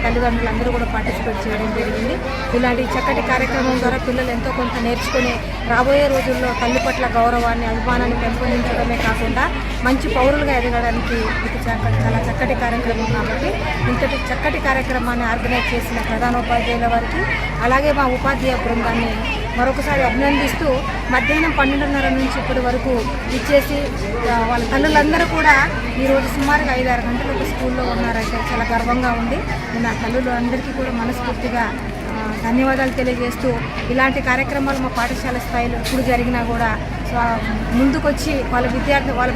తల్లిదండ్రులు అందరూ కూడా పార్టిసిపేట్ చేయడం జరిగింది. ఇలాంటి చక్కటి కార్యక్రమం ద్వారా పిల్లలు ఎంతో కొంత నేర్చుకుని రాబోయే రోజుల్లో తల్లి పట్ల గౌరవాన్ని, అభిమానాన్ని పెంపొందించడమే కాకుండా మంచి పౌరులుగా ఎదగడానికి ఇది చాలా చక్కటి కార్యక్రమం. కాబట్టి ఇంతటి చక్కటి కార్యక్రమాన్ని ఆర్గనైజ్ చేసిన ప్రధానోపాధ్యాయుల వారికి, అలాగే మా ఉపాధ్యాయ బృందాన్ని మరొకసారి అభినందిస్తూ మధ్యాహ్నం 12:30 నుంచి ఇప్పటి వరకు ఇచ్చేసి వాళ్ళ తల్లులందరూ కూడా ఈరోజు సుమారుగా 5-6 గంటలు ఒక స్కూల్లో ఉన్నారంటే చాలా గర్వంగా ఉంది. నేను ఆ తల్లులు అందరికీ కూడా మనస్ఫూర్తిగా ధన్యవాదాలు తెలియజేస్తూ ఇలాంటి కార్యక్రమాలు మా పాఠశాల స్థాయిలో ఇప్పుడు జరిగినా కూడా ముందుకొచ్చి వాళ్ళ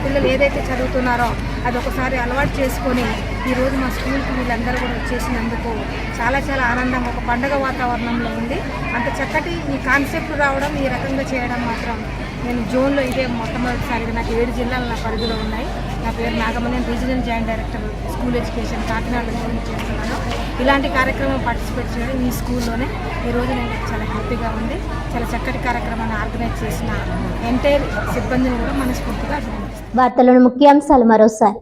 పిల్లలు ఏదైతే చదువుతున్నారో అది ఒకసారి అలవాటు చేసుకొని ఈరోజు మా స్కూల్కి వీళ్ళందరూ కూడా వచ్చేసినందుకు చాలా చాలా ఆనందంగా ఒక పండుగ వాతావరణంలో ఉంది. అంత చక్కటి ఈ కాన్సెప్ట్ రావడం, ఈ రకంగా చేయడం మాత్రం నేను జోన్లో ఇదే మొట్టమొదటిసారిగా. నాకు 7 జిల్లాలు నా పరిధిలో ఉన్నాయి. నా పేరు నాగమణి, నేను regional joint director school education కాకినాడలో జోన్ చేస్తున్నాను. ఇలాంటి కార్యక్రమం పార్టిసిపేట్ చేయడం ఈ స్కూల్లోనే ఈరోజు నేను చాలా హ్యాపీగా ఉంది. చాలా చక్కటి కార్యక్రమాన్ని ఆర్గనైజ్ చేసిన ఎంటైర్ సిబ్బందిని కూడా మనస్ఫూర్తిగా అభినందిస్తాను. వార్తలోని ముఖ్యాంశాలు మరోసారి.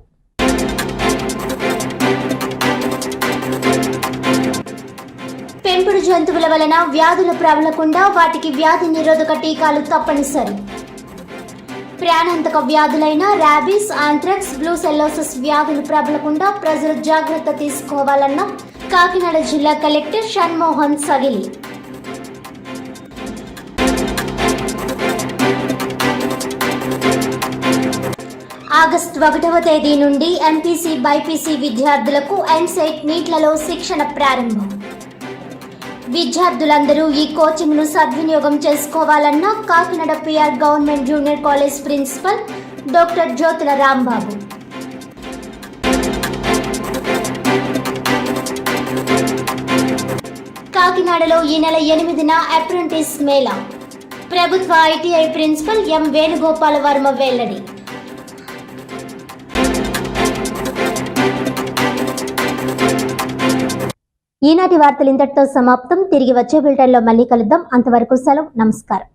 పెంపుడు జంతువుల వలన వ్యాధులు ప్రబలకుండా వాటికి వ్యాధి నిరోధక టీకాలు తప్పనిసరి. ప్రాణాంతక వ్యాధులైన ర్యాబీస్, ఆంథ్రాక్స్, బ్లూసెల్లోసిస్ వ్యాధులు ప్రబలకుండా ప్రజలు జాగ్రత్త తీసుకోవాలన్న కాకినాడ జిల్లా కలెక్టర్ షణ్మోహన్ సగిలి. ఆగస్టు 1వ తేదీ నుండి ఎంపీసీ, బైపీసీ విద్యార్థులకు ఎన్సెట్ నీట్లలో శిక్షణ ప్రారంభం. విద్యార్థులందరూ ఈ కోచింగ్ను సద్వినియోగం చేసుకోవాలన్న Kakinada PR government junior college principal doctor Jyothula Rambabu. కాకినాడలో ఈ నెల 8న అప్రెంటిస్ మేళా. ప్రభుత్వ ITI principal M Venugopala Varma వెల్లడి. ఈనాటి వార్తలు ఇంతటితో సమాప్తం. తిరిగి వచ్చే బులెటిన్లో మళ్ళీ కలుద్దాం. అంతవరకు సెలవు. నమస్కారం.